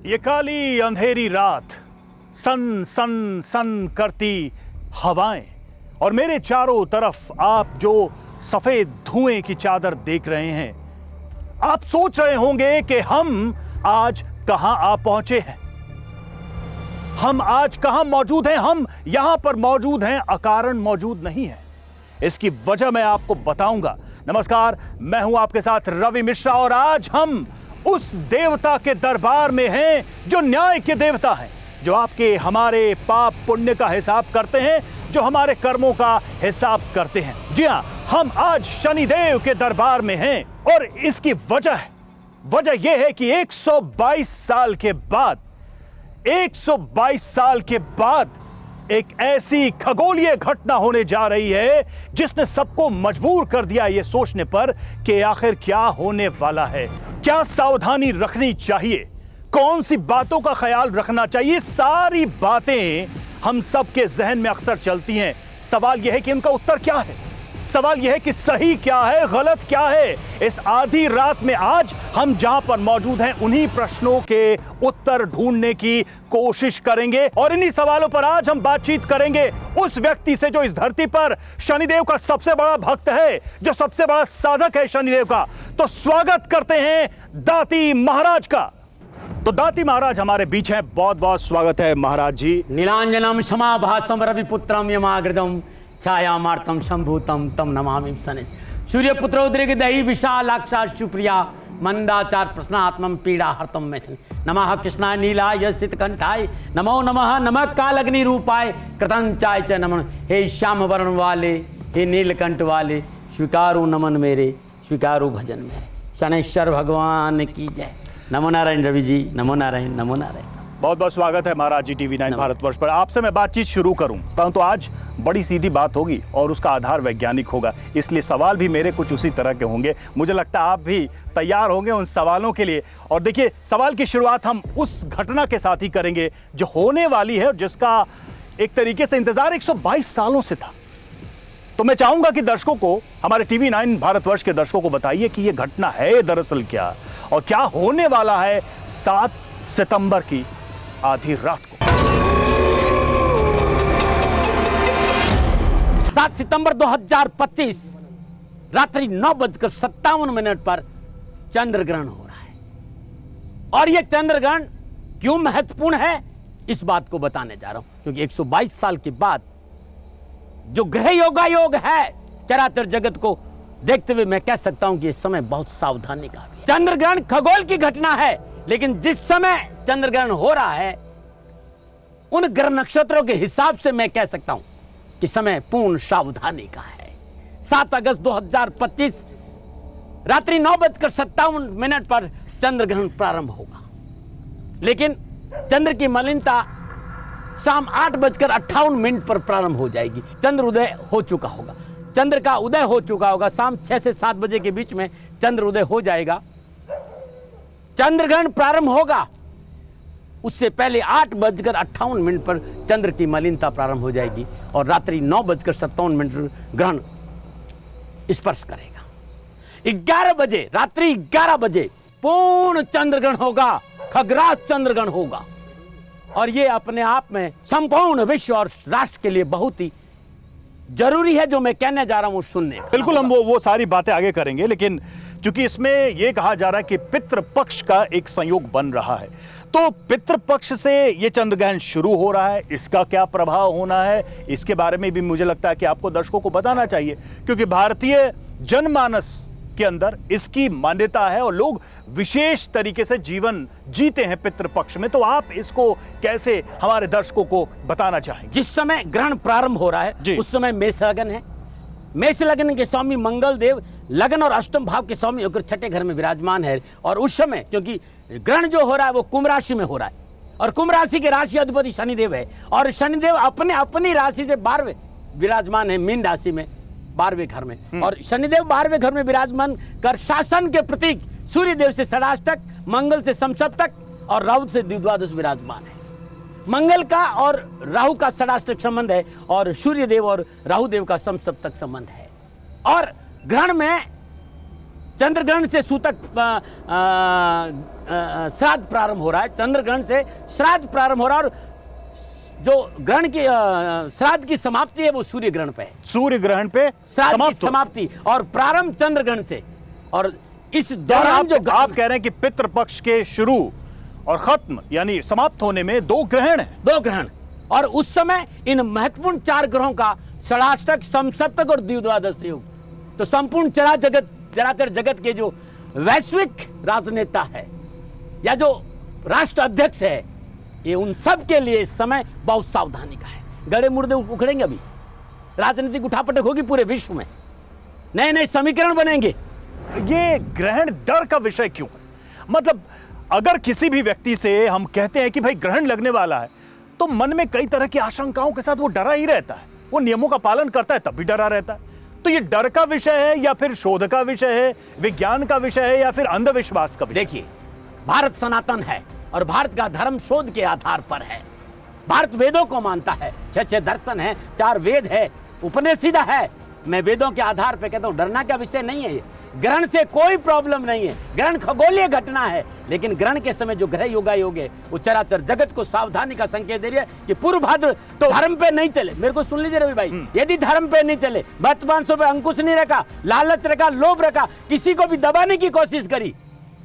ये काली अंधेरी रात, सन सन सन करती हवाएं और मेरे चारों तरफ आप जो सफेद धुएं की चादर देख रहे हैं, आप सोच रहे होंगे कि हम आज कहां आ पहुंचे हैं। हम आज कहां मौजूद हैं। हम यहां पर मौजूद हैं, अकारण मौजूद नहीं है। इसकी वजह मैं आपको बताऊंगा। नमस्कार, मैं हूं आपके साथ रवि मिश्रा और आज हम उस देवता के दरबार में हैं जो न्याय के देवता हैं, जो आपके हमारे पाप पुण्य का हिसाब करते हैं, जो हमारे कर्मों का हिसाब करते हैं। जी हां, हम आज शनिदेव के दरबार में हैं और इसकी वजह यह है कि 122 साल के बाद एक ऐसी खगोलीय घटना होने जा रही है जिसने सबको मजबूर कर दिया ये सोचने पर कि आखिर क्या होने वाला है, क्या सावधानी रखनी चाहिए, कौन सी बातों का ख्याल रखना चाहिए। सारी बातें हम सबके जहन में अक्सर चलती हैं। सवाल यह है कि उनका उत्तर क्या है। सवाल यह है कि सही क्या है, गलत क्या है। इस आधी रात में आज हम जहां पर मौजूद हैं उन्हीं प्रश्नों के उत्तर ढूंढने की कोशिश करेंगे और इन्हीं सवालों पर आज हम बातचीत करेंगे उस व्यक्ति से जो इस धरती पर शनिदेव का सबसे बड़ा भक्त है, जो सबसे बड़ा साधक है शनिदेव का। तो स्वागत करते हैं दाती महाराज का। तो दाती महाराज हमारे बीच हैं, बहुत बहुत स्वागत है महाराज जी। नीलांजनम समाभासम रविपुत्रम यमाग्रदम छायामार्तम संभूतम तम नमामि शनेश। सूर्यपुत्र उद्रेक दही विशालाक्षा सुप्रिया मंदाचार प्रश्नात्मम पीड़ा हर्तम में शनि। नमः कृष्णाय नीलाय शीतकंठाय नमो नमः नमः कालग्नि रूपाय कृतंचाय च नमन। हे श्याम वर्ण वाले, हे नीलकंठ वाले, स्वीकारो नमन मेरे, स्वीकारो भजन मेरे। शनैश्वर भगवान की जय। नमो नारायण रवि जी, नमो नारायण, नमो नारायण। बहुत बहुत स्वागत है महाराज जी टीवी 9 भारतवर्ष पर। आपसे मैं बातचीत शुरू करूं तो आज बड़ी सीधी बात होगी और उसका आधार वैज्ञानिक होगा, इसलिए सवाल भी मेरे कुछ उसी तरह के होंगे। मुझे लगता है आप भी तैयार होंगे उन सवालों के लिए। और देखिए, सवाल की शुरुआत हम उस घटना के साथ ही करेंगे जो होने वाली है और जिसका एक तरीके से इंतजार 122 सालों से था। तो मैं चाहूंगा कि दर्शकों को, हमारे टीवी 9 भारतवर्ष के दर्शकों को बताइए कि यह घटना है दरअसल क्या और क्या होने वाला है 7 सितंबर की आधी रात को। 7 सितंबर 2025 रात्रि 9:57 पर चंद्र ग्रहण हो रहा है। और यह चंद्र ग्रहण क्यों महत्वपूर्ण है, इस बात को बताने जा रहा हूं, क्योंकि 122 साल के बाद जो ग्रह योगायोग है चराचर जगत को देखते हुए मैं कह सकता हूं कि इस समय बहुत सावधानी का भी है। चंद्र ग्रहण खगोल की घटना है, लेकिन जिस समय चंद्र ग्रहण हो रहा है उन ग्रह नक्षत्रों के हिसाब से मैं कह सकता हूं कि समय पूर्ण सावधानी का है। 7 अगस्त 2025 रात्रि 9:57 पर चंद्र ग्रहण प्रारंभ होगा, लेकिन चंद्र की मलिनता शाम 8:58 पर प्रारंभ हो जाएगी। चंद्र उदय हो चुका होगा, चंद्र का उदय हो चुका होगा। शाम 6 से 7 बजे के बीच में चंद्र उदय हो जाएगा। चंद्र ग्रहण प्रारंभ होगा, उससे पहले 8:58 पर चंद्र की मलिनता प्रारंभ हो जाएगी और रात्रि 9:57 ग्रहण स्पर्श करेगा। 11 बजे, रात्रि 11 बजे पूर्ण चंद्र ग्रहण होगा, खग्रास चंद्र ग्रहण होगा। और ये अपने आप में संपूर्ण विश्व और राष्ट्र के लिए बहुत ही जरूरी है। जो मैं कहने जा रहा हूं सुनने का। बिल्कुल, हम वो सारी बातें आगे करेंगे, लेकिन क्योंकि इसमें यह कहा जा रहा है कि पितृपक्ष का एक संयोग बन रहा है, तो पितृपक्ष से ये चंद्र ग्रहण शुरू हो रहा है, इसका क्या प्रभाव होना है, इसके बारे में भी मुझे लगता है कि आपको दर्शकों को बताना चाहिए, क्योंकि भारतीय जनमानस के अंदर इसकी मान्यता है और लोग विशेष तरीके से जीवन जीते हैं पितृपक्ष में। तो आप इसको कैसे हमारे दर्शकों को बताना चाहेंगे? जिस समय ग्रहण प्रारंभ हो रहा है उस समय मेष लगन है। मेष लगन के स्वामी मंगल देव लगन और अष्टम भाव के स्वामी होकर छठे घर में विराजमान है। और उस समय क्योंकि ग्रहण जो हो रहा है वो कुंभ राशि में हो रहा है और कुंभ राशि के राशि अधिपति शनिदेव है और शनिदेव अपनी राशि से 12वें विराजमान है, मीन राशि में 12वें घर में। और शनिदेव 12वें घर में विराजमान कर शासन के प्रतीक सूर्यदेव से षडाष्टक, मंगल से समसप्तक और राहु से द्विद्वादश विराजमान है। मंगल का और राहु का षडाष्टक संबंध है और सूर्यदेव और राहुदेव का समसप्तक संबंध है। और ग्रहण में चंद्रग्रहण से सूतक श्राद्ध प्रारंभ हो रहा है, चंद्रग्रहण से श्राद्ध प्रारंभ हो रहा है, और जो ग्रहण की श्राद्ध की समाप्ति है वो सूर्य ग्रहण पे है। सूर्य ग्रहण पे श्राद्ध की समाप्ति और प्रारंभ चंद्रग्रहण से। और इस दौरान जो आप कह रहे हैं कि पितृपक्ष के शुरू और खत्म यानी समाप्त होने में 2 ग्रहण है। 2 ग्रहण, और उस समय इन महत्वपूर्ण 4 ग्रहों का षडाष्टक, समसप्तक और द्विद्वादश योग, तो संपूर्ण चराचर जगत के जो वैश्विक राजनेता है या जो राष्ट्र अध्यक्ष है, ये उन सब के लिए इस समय बहुत सावधानी का है। गड़े मुर्दे उखड़ेंगे, अभी राजनीतिक उठापटक होगी पूरे विश्व में, नए नए समीकरण बनेंगे। ये ग्रहण डर का विषय क्यों है? मतलब अगर किसी भी व्यक्ति से हम कहते हैं कि भाई ग्रहण लगने वाला है, तो मन में कई तरह की आशंकाओं के साथ वो डरा ही रहता है। वो नियमों का पालन करता है तब भी डरा रहता है। तो ये डर का विषय है या फिर शोध का विषय है, विज्ञान का विषय है या फिर अंधविश्वास का विषय? देखिए, भारत सनातन है और भारत का धर्म शोध के आधार पर है। भारत वेदों को मानता है, 6 दर्शन है, 4 वेद है, उपनिषद है। मैं वेदों के आधार पर कहता हूं, डरना का विषय नहीं है ये। ग्रहण से कोई प्रॉब्लम नहीं है, ग्रहण खगोलीय घटना है, लेकिन ग्रहण के समय जो ग्रह योगायोग है वो चराचर जगत को सावधानी का संकेत दे रही है कि पूर्व भाद्र तो धर्म पे नहीं चले। मेरे को सुन लीजिए रवि भाई, यदि धर्म पे नहीं चले, वर्तमानों पे अंकुश नहीं रखा, लालच रखा, लोभ रखा, किसी को भी दबाने की कोशिश करी,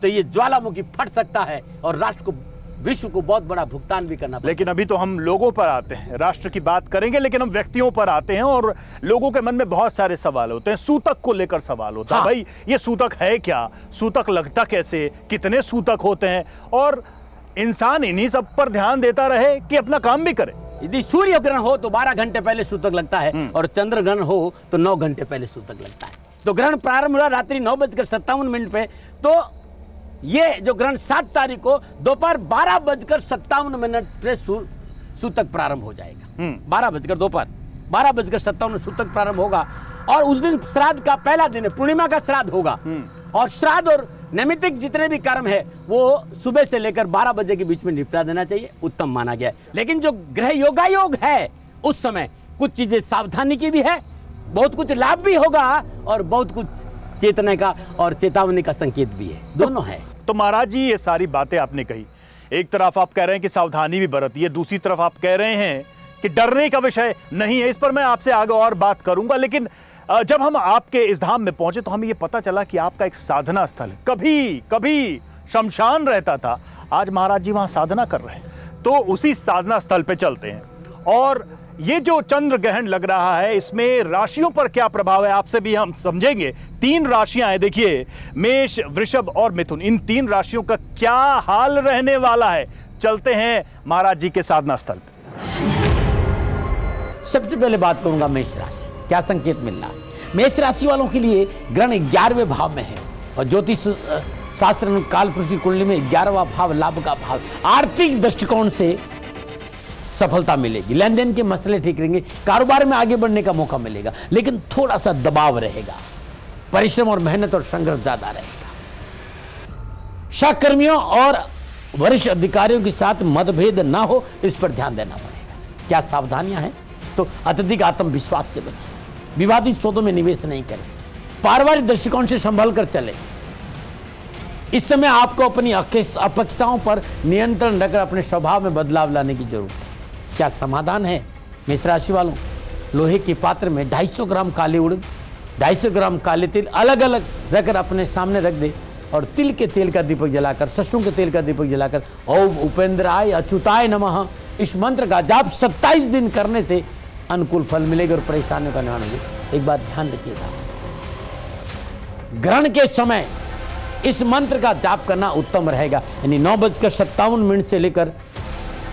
तो ये ज्वालामुखी फट सकता है और राष्ट्र को, विश्व को बहुत बड़ा भुगतान भी करना पड़ेगा। लेकिन अभी तो हम लोगों पर आते हैं, राष्ट्र की बात करेंगे, लेकिन हम व्यक्तियों पर आते हैं और लोगों के मन में बहुत सारे सवाल होते हैं। सूतक को लेकर सवाल होता है, भाई ये सूतक है क्या, सूतक लगता कैसे, कितने सूतक होते हैं, और इंसान इन्हीं सब पर ध्यान देता रहे कि अपना काम भी करे। यदि सूर्य ग्रहण हो तो 12 घंटे पहले सूतक लगता है, और चंद्र ग्रहण हो तो 9 घंटे पहले सूतक लगता है। तो ग्रहण प्रारंभ हुआ रात्रि 9:57 पे, तो ये जो ग्रहण 7 तारीख को दोपहर 12:57 पे सूतक प्रारंभ हो जाएगा। 12 दोपहर 12:57 सूतक प्रारंभ होगा, और उस दिन श्राद्ध का पहला दिन है, पूर्णिमा का श्राद्ध होगा। और श्राद्ध और नैमित्तिक जितने भी कर्म है वो सुबह से लेकर 12 बजे के बीच में निपटा देना चाहिए, उत्तम माना गया है। लेकिन जो ग्रह योगायोग है उस समय कुछ चीजें सावधानी की भी है, बहुत कुछ लाभ भी होगा और बहुत कुछ चेतने का और चेतावनी का संकेत भी है, दोनों है। तो महाराज जी, ये सारी बातें आपने कही, एक तरफ आप कह रहे हैं कि सावधानी भी बरतिए, दूसरी तरफ आप कह रहे हैं कि डरने का विषय नहीं है। इस पर मैं आपसे आगे और बात करूंगा, लेकिन जब हम आपके इस धाम में पहुंचे तो हमें ये पता चला कि आपका एक साधना स्थल है। कभी कभी शमशान रहता था, आज महाराज जी वहां साधना कर रहे हैं। तो उसी साधना स्थल पे चलते हैं, और ये जो चंद्र ग्रहण लग रहा है इसमें राशियों पर क्या प्रभाव है आपसे भी हम समझेंगे। 3 राशियां हैं, देखिए, मेष, वृषभ और मिथुन, इन 3 राशियों का क्या हाल रहने वाला है। चलते हैं महाराज जी के साधना स्थल पे। सबसे पहले बात करूंगा मेष राशि, क्या संकेत मिल रहा है। मेष राशि वालों के लिए ग्रहण 11वें भाव में है, और ज्योतिष शास्त्र में कालपुरुष की कुंडली में 11वां भाव लाभ का भाव। आर्थिक दृष्टिकोण से सफलता मिलेगी, लेन देन के मसले ठीक रहेंगे, कारोबार में आगे बढ़ने का मौका मिलेगा, लेकिन थोड़ा सा दबाव रहेगा, परिश्रम और मेहनत और संघर्ष ज्यादा रहेगा। सहकर्मियों और वरिष्ठ अधिकारियों के साथ मतभेद ना हो, इस पर ध्यान देना पड़ेगा। क्या सावधानियां हैं? तो अत्यधिक आत्मविश्वास से बचें, विवादित सौदों में निवेश नहीं करें, पारिवारिक दृष्टिकोण से संभल कर चलें। इस समय आपको अपनी अपेक्षाओं पर नियंत्रण रखकर अपने स्वभाव में बदलाव लाने की जरूरत है। क्या समाधान है मेष राशि वालों? लोहे के पात्र में 250 ग्राम काले उड़द, 250 ग्राम काले तिल अलग अलग रखकर अपने सामने रख दे, और तिल के तेल का दीपक जलाकर, सरसों के तेल का दीपक जलाकर ओम उपेंद्राय अच्युताय नमः इस मंत्र का जाप 27 दिन करने से अनुकूल फल मिलेगा और परेशानियों का निवारण होगा। एक बात ध्यान रखिएगा, ग्रहण के समय इस मंत्र का जाप करना उत्तम रहेगा, यानी 9:57 से लेकर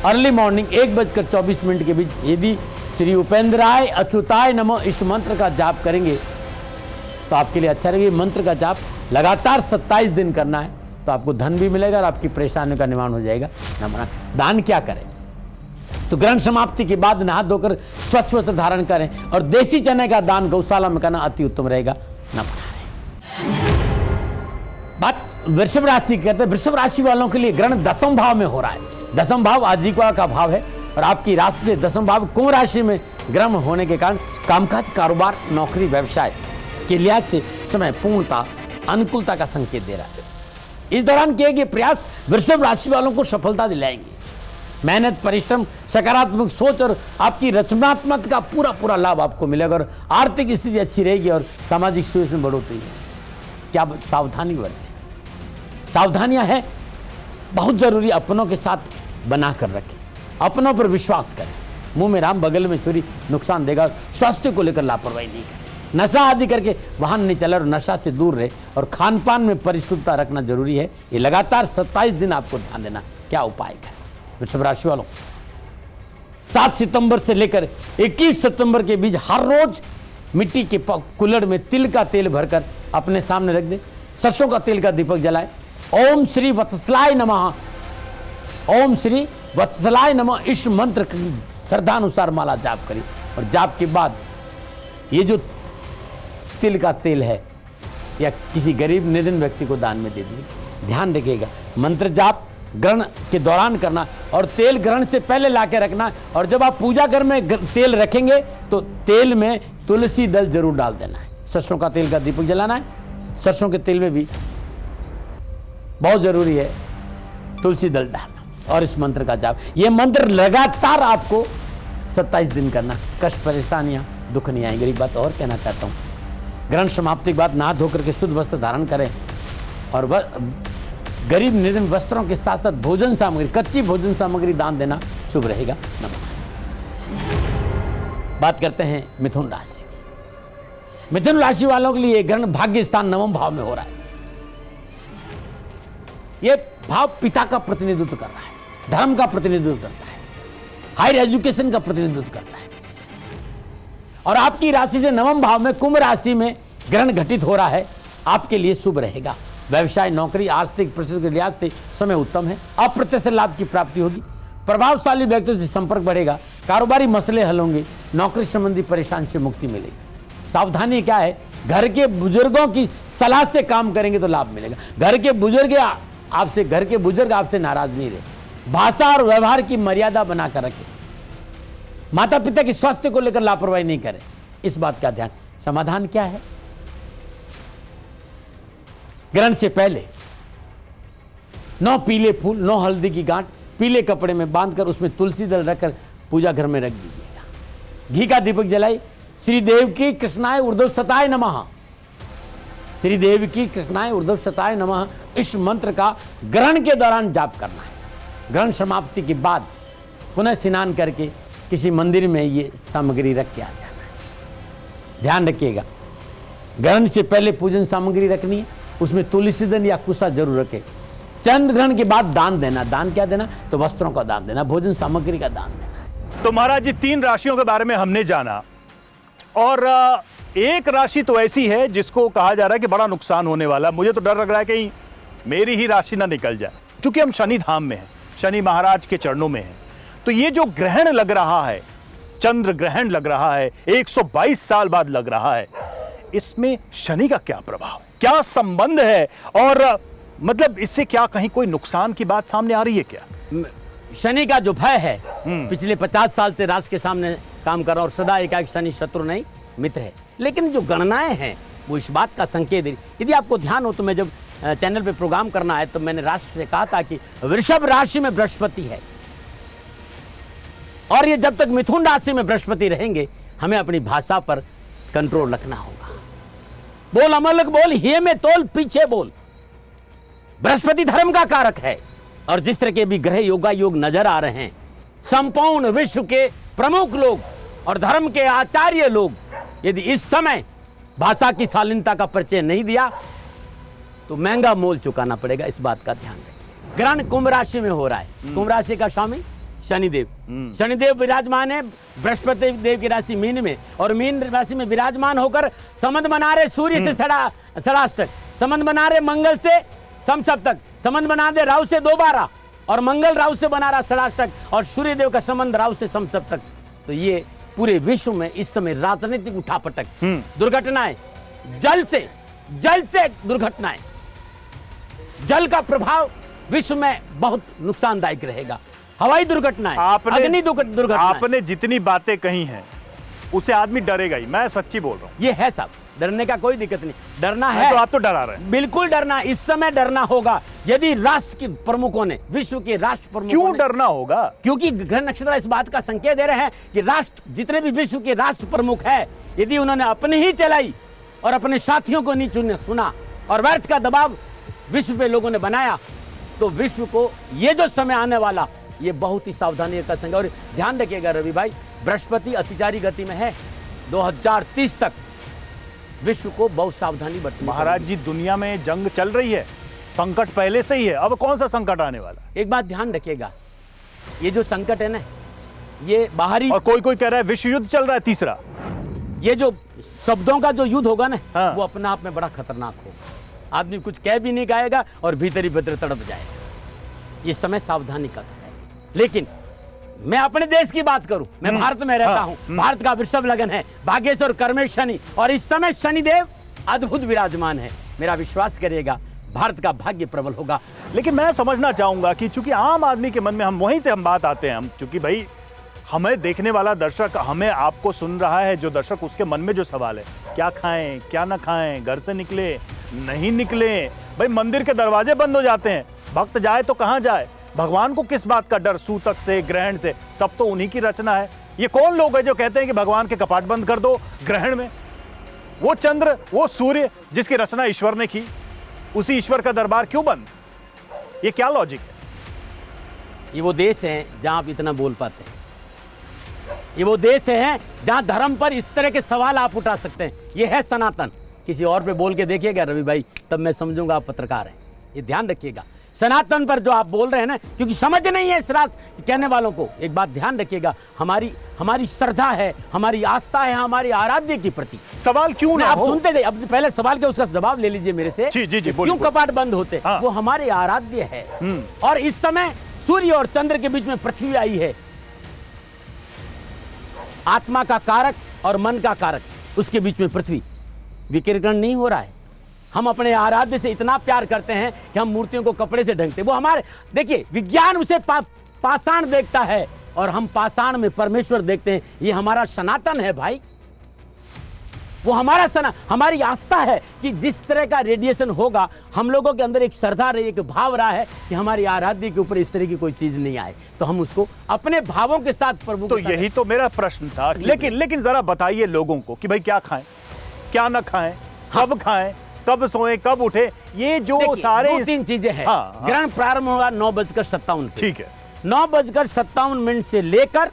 अर्ली मॉर्निंग 1:24 के बीच यदि श्री उपेंद्राय अच्युताय नमः इस मंत्र का जाप करेंगे तो आपके लिए अच्छा रहेगा। मंत्र का जाप लगातार 27 दिन करना है, तो आपको धन भी मिलेगा और आपकी परेशानियों का निवारण हो जाएगा। नंबर 8, दान क्या करें? तो ग्रहण समाप्ति के बाद नहा धोकर स्वच्छ वस्त्र धारण करें, और देसी चने का दान गौशाला में करना अति उत्तम रहेगा। नंबर 8, बात वृषभ राशि कहते हैं। वृषभ राशि वालों के लिए ग्रहण 10वें भाव में हो रहा है। 10वां भाव आजीविका का भाव है, और आपकी राशि से 10वां भाव कुंभ राशि में ग्रहण होने के कारण कामकाज, कारोबार, नौकरी, व्यवसाय के लिहाज से समय पूर्णता अनुकूलता का संकेत दे रहा है। इस दौरान किए गए प्रयास वृषभ राशि वालों को सफलता दिलाएंगे। मेहनत, परिश्रम, सकारात्मक सोच और आपकी रचनात्मक का पूरा लाभ आपको मिलेगा और आर्थिक स्थिति अच्छी रहेगी और सामाजिक सुविधा में बढ़ोतरी है। क्या सावधानी बरतें? सावधानियां हैं बहुत जरूरी। अपनों के साथ बनाकर रखें, अपनों पर विश्वास करें। मुंह में राम बगल में छुरी नुकसान देगा। स्वास्थ्य को लेकर लापरवाही नहीं करें। नशा आदि करके वाहन नहीं चला और नशा से दूर रहे और खान पान में परिशुद्धता रखना जरूरी है। ये लगातार 27 दिन आपको ध्यान देना। क्या उपाय करें? वृषभ राशि वालों, 7 सितंबर से लेकर 21 सितंबर के बीच हर रोज मिट्टी के कुल्हड़ में तिल का तेल भरकर अपने सामने रख दें। सरसों का तेल का दीपक जलाएं। ओम श्री वत्सलाय नमः, ओम श्री वत्सलाय नमः इस मंत्र श्रद्धानुसार माला जाप करें और जाप के बाद ये जो तिल का तेल है या किसी गरीब निर्धन व्यक्ति को दान में दे दीजिए। ध्यान रखिएगा, मंत्र जाप ग्रहण के दौरान करना और तेल ग्रहण से पहले लाके रखना। और जब आप पूजा घर में तेल रखेंगे तो तेल में तुलसी दल जरूर डाल देना है। सरसों का तेल का दीपक जलाना है। सरसों के तेल में भी बहुत जरूरी है तुलसी दल डालना और इस मंत्र का जाप। ये मंत्र लगातार आपको 27 दिन करना। कष्ट, परेशानियां, दुख नहीं आएंगे। एक बात और कहना चाहता हूँ, ग्रहण समाप्ति के बाद नहा धोकर के शुद्ध वस्त्र धारण करें और गरीब निर्धन वस्त्रों के साथ साथ भोजन सामग्री, कच्ची भोजन सामग्री दान देना शुभ रहेगा। नमस्कार। बात करते हैं मिथुन राशि की। मिथुन राशि वालों के लिए ग्रहण भाग्य स्थान 9वें भाव में हो रहा है। यह भाव पिता का प्रतिनिधित्व कर रहा है, धर्म का प्रतिनिधित्व करता है, हायर एजुकेशन का प्रतिनिधित्व करता है। और आपकी राशि से 9वें भाव में कुंभ राशि में ग्रहण घटित हो रहा है। आपके लिए शुभ रहेगा। व्यवसाय, नौकरी, आर्थिक परिस्थिति के लिहाज से समय उत्तम है। अप्रत्यक्ष लाभ की प्राप्ति होगी। प्रभावशाली व्यक्तियों से संपर्क बढ़ेगा। कारोबारी मसले हल होंगे। नौकरी संबंधी परेशानी से मुक्ति मिलेगी। सावधानी क्या है? घर के बुजुर्गों की सलाह से काम करेंगे तो लाभ मिलेगा। घर के बुजुर्ग आपसे नाराज नहीं रहे। भाषा और व्यवहार की मर्यादा बनाकर रखें। माता पिता के स्वास्थ्य को लेकर लापरवाही नहीं करें, इस बात का ध्यान। समाधान क्या है? ग्रहण से पहले 9 पीले फूल, 9 हल्दी की गांठ पीले कपड़े में बांधकर उसमें तुलसी दल रखकर पूजा घर में रख दीजिएगा। घी का दीपक जलाई श्री देव की कृष्णाय ऊर्ध्वशताय नमः, श्री देव की कृष्णाय ऊर्ध्वशताय नमः इस मंत्र का ग्रहण के दौरान जाप करना है। ग्रहण समाप्ति के बाद पुनः स्नान करके किसी मंदिर में ये सामग्री रख के आ जाना है। ध्यान रखिएगा, ग्रहण से पहले पूजन सामग्री रखनी है, उसमें तुलसी दल या कुसा जरूर रखें। चंद्र ग्रहण के बाद दान देना। दान क्या देना? तो वस्त्रों का दान देना, भोजन सामग्री का दान देना है। तो महाराज जी, 3 राशियों के बारे में हमने जाना और एक राशि तो ऐसी है जिसको कहा जा रहा है कि बड़ा नुकसान होने वाला। मुझे तो डर लग रहा है कहीं मेरी ही राशि ना निकल जाए, क्योंकि हम शनि धाम में हैं, शनि महाराज के चरणों में हैं। तो ये जो ग्रहण लग रहा है, चंद्र ग्रहण लग रहा है, 122 साल बाद लग रहा है, इसमें शनि का क्या प्रभाव, क्या संबंध है और मतलब इससे क्या कहीं कोई नुकसान की बात सामने आ रही है क्या? शनि का जो भय है पिछले 50 साल से राष्ट्र के सामने काम कर रहा और सदा एकाएक शनि शत्रु नहीं मित्र है। लेकिन जो गणनाएं हैं वो इस बात का संकेत है। यदि आपको ध्यान हो तो मैं जब चैनल पे प्रोग्राम करना है तो मैंने राष्ट्र से कहा था कि वृषभ राशि में बृहस्पति है और ये जब तक मिथुन राशि में बृहस्पति रहेंगे हमें अपनी भाषा पर कंट्रोल रखना होगा। बोल अमलक बोल, हिये में तोल, पीछे बोल। बृहस्पति धर्म का कारक है और जिस तरह के भी ग्रह योगा योग नजर आ रहे हैं, संपूर्ण विश्व के प्रमुख लोग और धर्म के आचार्य लोग यदि इस समय भाषा की शालीनता का परिचय नहीं दिया तो महंगा मोल चुकाना पड़ेगा। इस बात का ध्यान रखिए। ग्रहण कुंभ राशि में हो रहा है। कुंभ राशि का स्वामी शनिदेव, शनिदेव विराजमान है बृहस्पति देव की राशि मीन में और मीन राशि में विराजमान होकर संबंध बना रहे सूर्य से षडाष्टक, संबंध बना रहे मंगल से समसप्तक, संबंध बना दे राहु से 2-12 और मंगल राहु से बना रहा षडाष्टक और सूर्य देव का संबंध राहु से समसप्तक। तो ये पूरे विश्व में इस समय राजनीतिक उठापटक, दुर्घटनाएं, जल से दुर्घटनाएं, जल का प्रभाव विश्व में बहुत नुकसानदायक रहेगा। हवाई दुर्घटनाएं, अग्नि दुर्घटनाएं, आपने जितनी बातें कही हैं उसे आदमी डरेगा ही। मैं सच्ची बोल रहा हूं। ये है सब, डरने का कोई दिक्कत नहीं, डरना तो है। आप तो डरा रहे हैं। बिल्कुल डरना, इस समय डरना होगा। यदि राष्ट्र के प्रमुखों ने, विश्व के राष्ट्र प्रमुखों क्यों ने, डरना होगा? क्योंकि ग्रह नक्षत्र इस बात का संकेत दे रहे हैं कि राष्ट्र, जितने भी विश्व के राष्ट्र प्रमुख है, यदि उन्होंने अपनी ही चलाई और अपने साथियों को नहीं सुना और व्यर्थ का दबाव विश्व पे लोगों ने बनाया, तो विश्व को ये जो समय आने वाला, ये बहुत ही सावधानी का संग। और ध्यान रखिएगा रवि भाई, बृहस्पति अतिचारी गति में है, 2030 तक विश्व को बहुत सावधानी बरतनी महाराज जी, दुनिया में जंग चल रही है, संकट पहले से ही है, अब कौन सा संकट आने वाला? एक बात ध्यान रखिएगा, ये जो संकट है ना, ये बाहरी, और कोई कह रहा है विश्व युद्ध चल रहा है तीसरा। ये जो शब्दों का जो युद्ध होगा ना, हाँ। वो अपने आप में बड़ा खतरनाक होगा। आदमी कुछ कह भी नहीं पाएगा और भीतर ही भीतर तड़प जाएगा। ये समय सावधानी का है। लेकिन मैं अपने देश की बात करूं, मैं भारत में रहता हूं, भारत का वृषभ लगन है, भाग्येश्वर कर्मेश शनि, और इस समय शनिदेव अद्भुत विराजमान है। मेरा विश्वास करिएगा, भारत का भाग्य प्रबल होगा। लेकिन मैं समझना चाहूंगा कि चूंकि आम आदमी के मन में, हम वहीं से हम बात आते हैं, हम चूंकि भाई हमें देखने वाला दर्शक, हमें आपको सुन रहा है जो दर्शक, उसके मन में जो सवाल है, क्या खाएं क्या ना खाएं, घर से निकले नहीं निकले, भाई मंदिर के दरवाजे बंद हो जाते हैं, भक्त जाए तो कहां जाए, भगवान को किस बात का डर, सूतक से, ग्रहण से, सब तो उन्हीं की रचना है। ये कौन लोग हैं जो कहते हैं कि भगवान के कपाट बंद कर दो ग्रहण में? वो चंद्र, वो सूर्य जिसकी रचना ईश्वर ने की, उसी ईश्वर का दरबार क्यों बंद? ये क्या लॉजिक है? ये वो देश है जहां आप इतना बोल पाते हैं, ये वो देश है जहां धर्म पर इस तरह के सवाल आप उठा सकते हैं। ये है सनातन। किसी और पे बोल के देखिएगा रवि भाई, तब मैं समझूंगा आप पत्रकार हैं। ये ध्यान रखिएगा, सनातन पर जो आप बोल रहे हैं ना, क्योंकि समझ नहीं है इस राष्ट्र कहने वालों को। एक बात ध्यान रखिएगा, हमारी श्रद्धा है, हमारी आस्था है हमारी आराध्य के प्रति। सवाल क्यों ना आप हो? सुनते गए, अब पहले सवाल के उसका जवाब ले लीजिए मेरे से। जी, क्यों बोलिए। कपाट बंद होते? हाँ। वो हमारे आराध्य है, और इस समय सूर्य और चंद्र के बीच में पृथ्वी आई है, आत्मा का कारक और मन का कारक, उसके बीच में पृथ्वी। विकिरण नहीं हो रहा है। हम अपने आराध्य से इतना प्यार करते हैं कि हम मूर्तियों को कपड़े से ढकते। वो हमारे, देखिए, विज्ञान उसे पाषाण देखता है और हम पाषाण में परमेश्वर देखते हैं। ये हमारा सनातन है भाई, वो हमारी आस्था है कि जिस तरह का रेडिएशन होगा, हम लोगों के अंदर एक श्रद्धा रही, एक भाव रहा है कि हमारी आराध्य के ऊपर इस तरह की कोई चीज नहीं आए, तो हम उसको अपने भावों के साथ प्रभु। तो यही तो मेरा प्रश्न था। लेकिन जरा बताइए लोगों को कि भाई क्या खाएं क्या ना खाएं, कब खाएं, कब सोएं, कब उठे, ये जो सारे 3 चीजें हैं। हाँ। ग्रहण प्रारंभ होगा 9:57। ठीक है, 9:57 से लेकर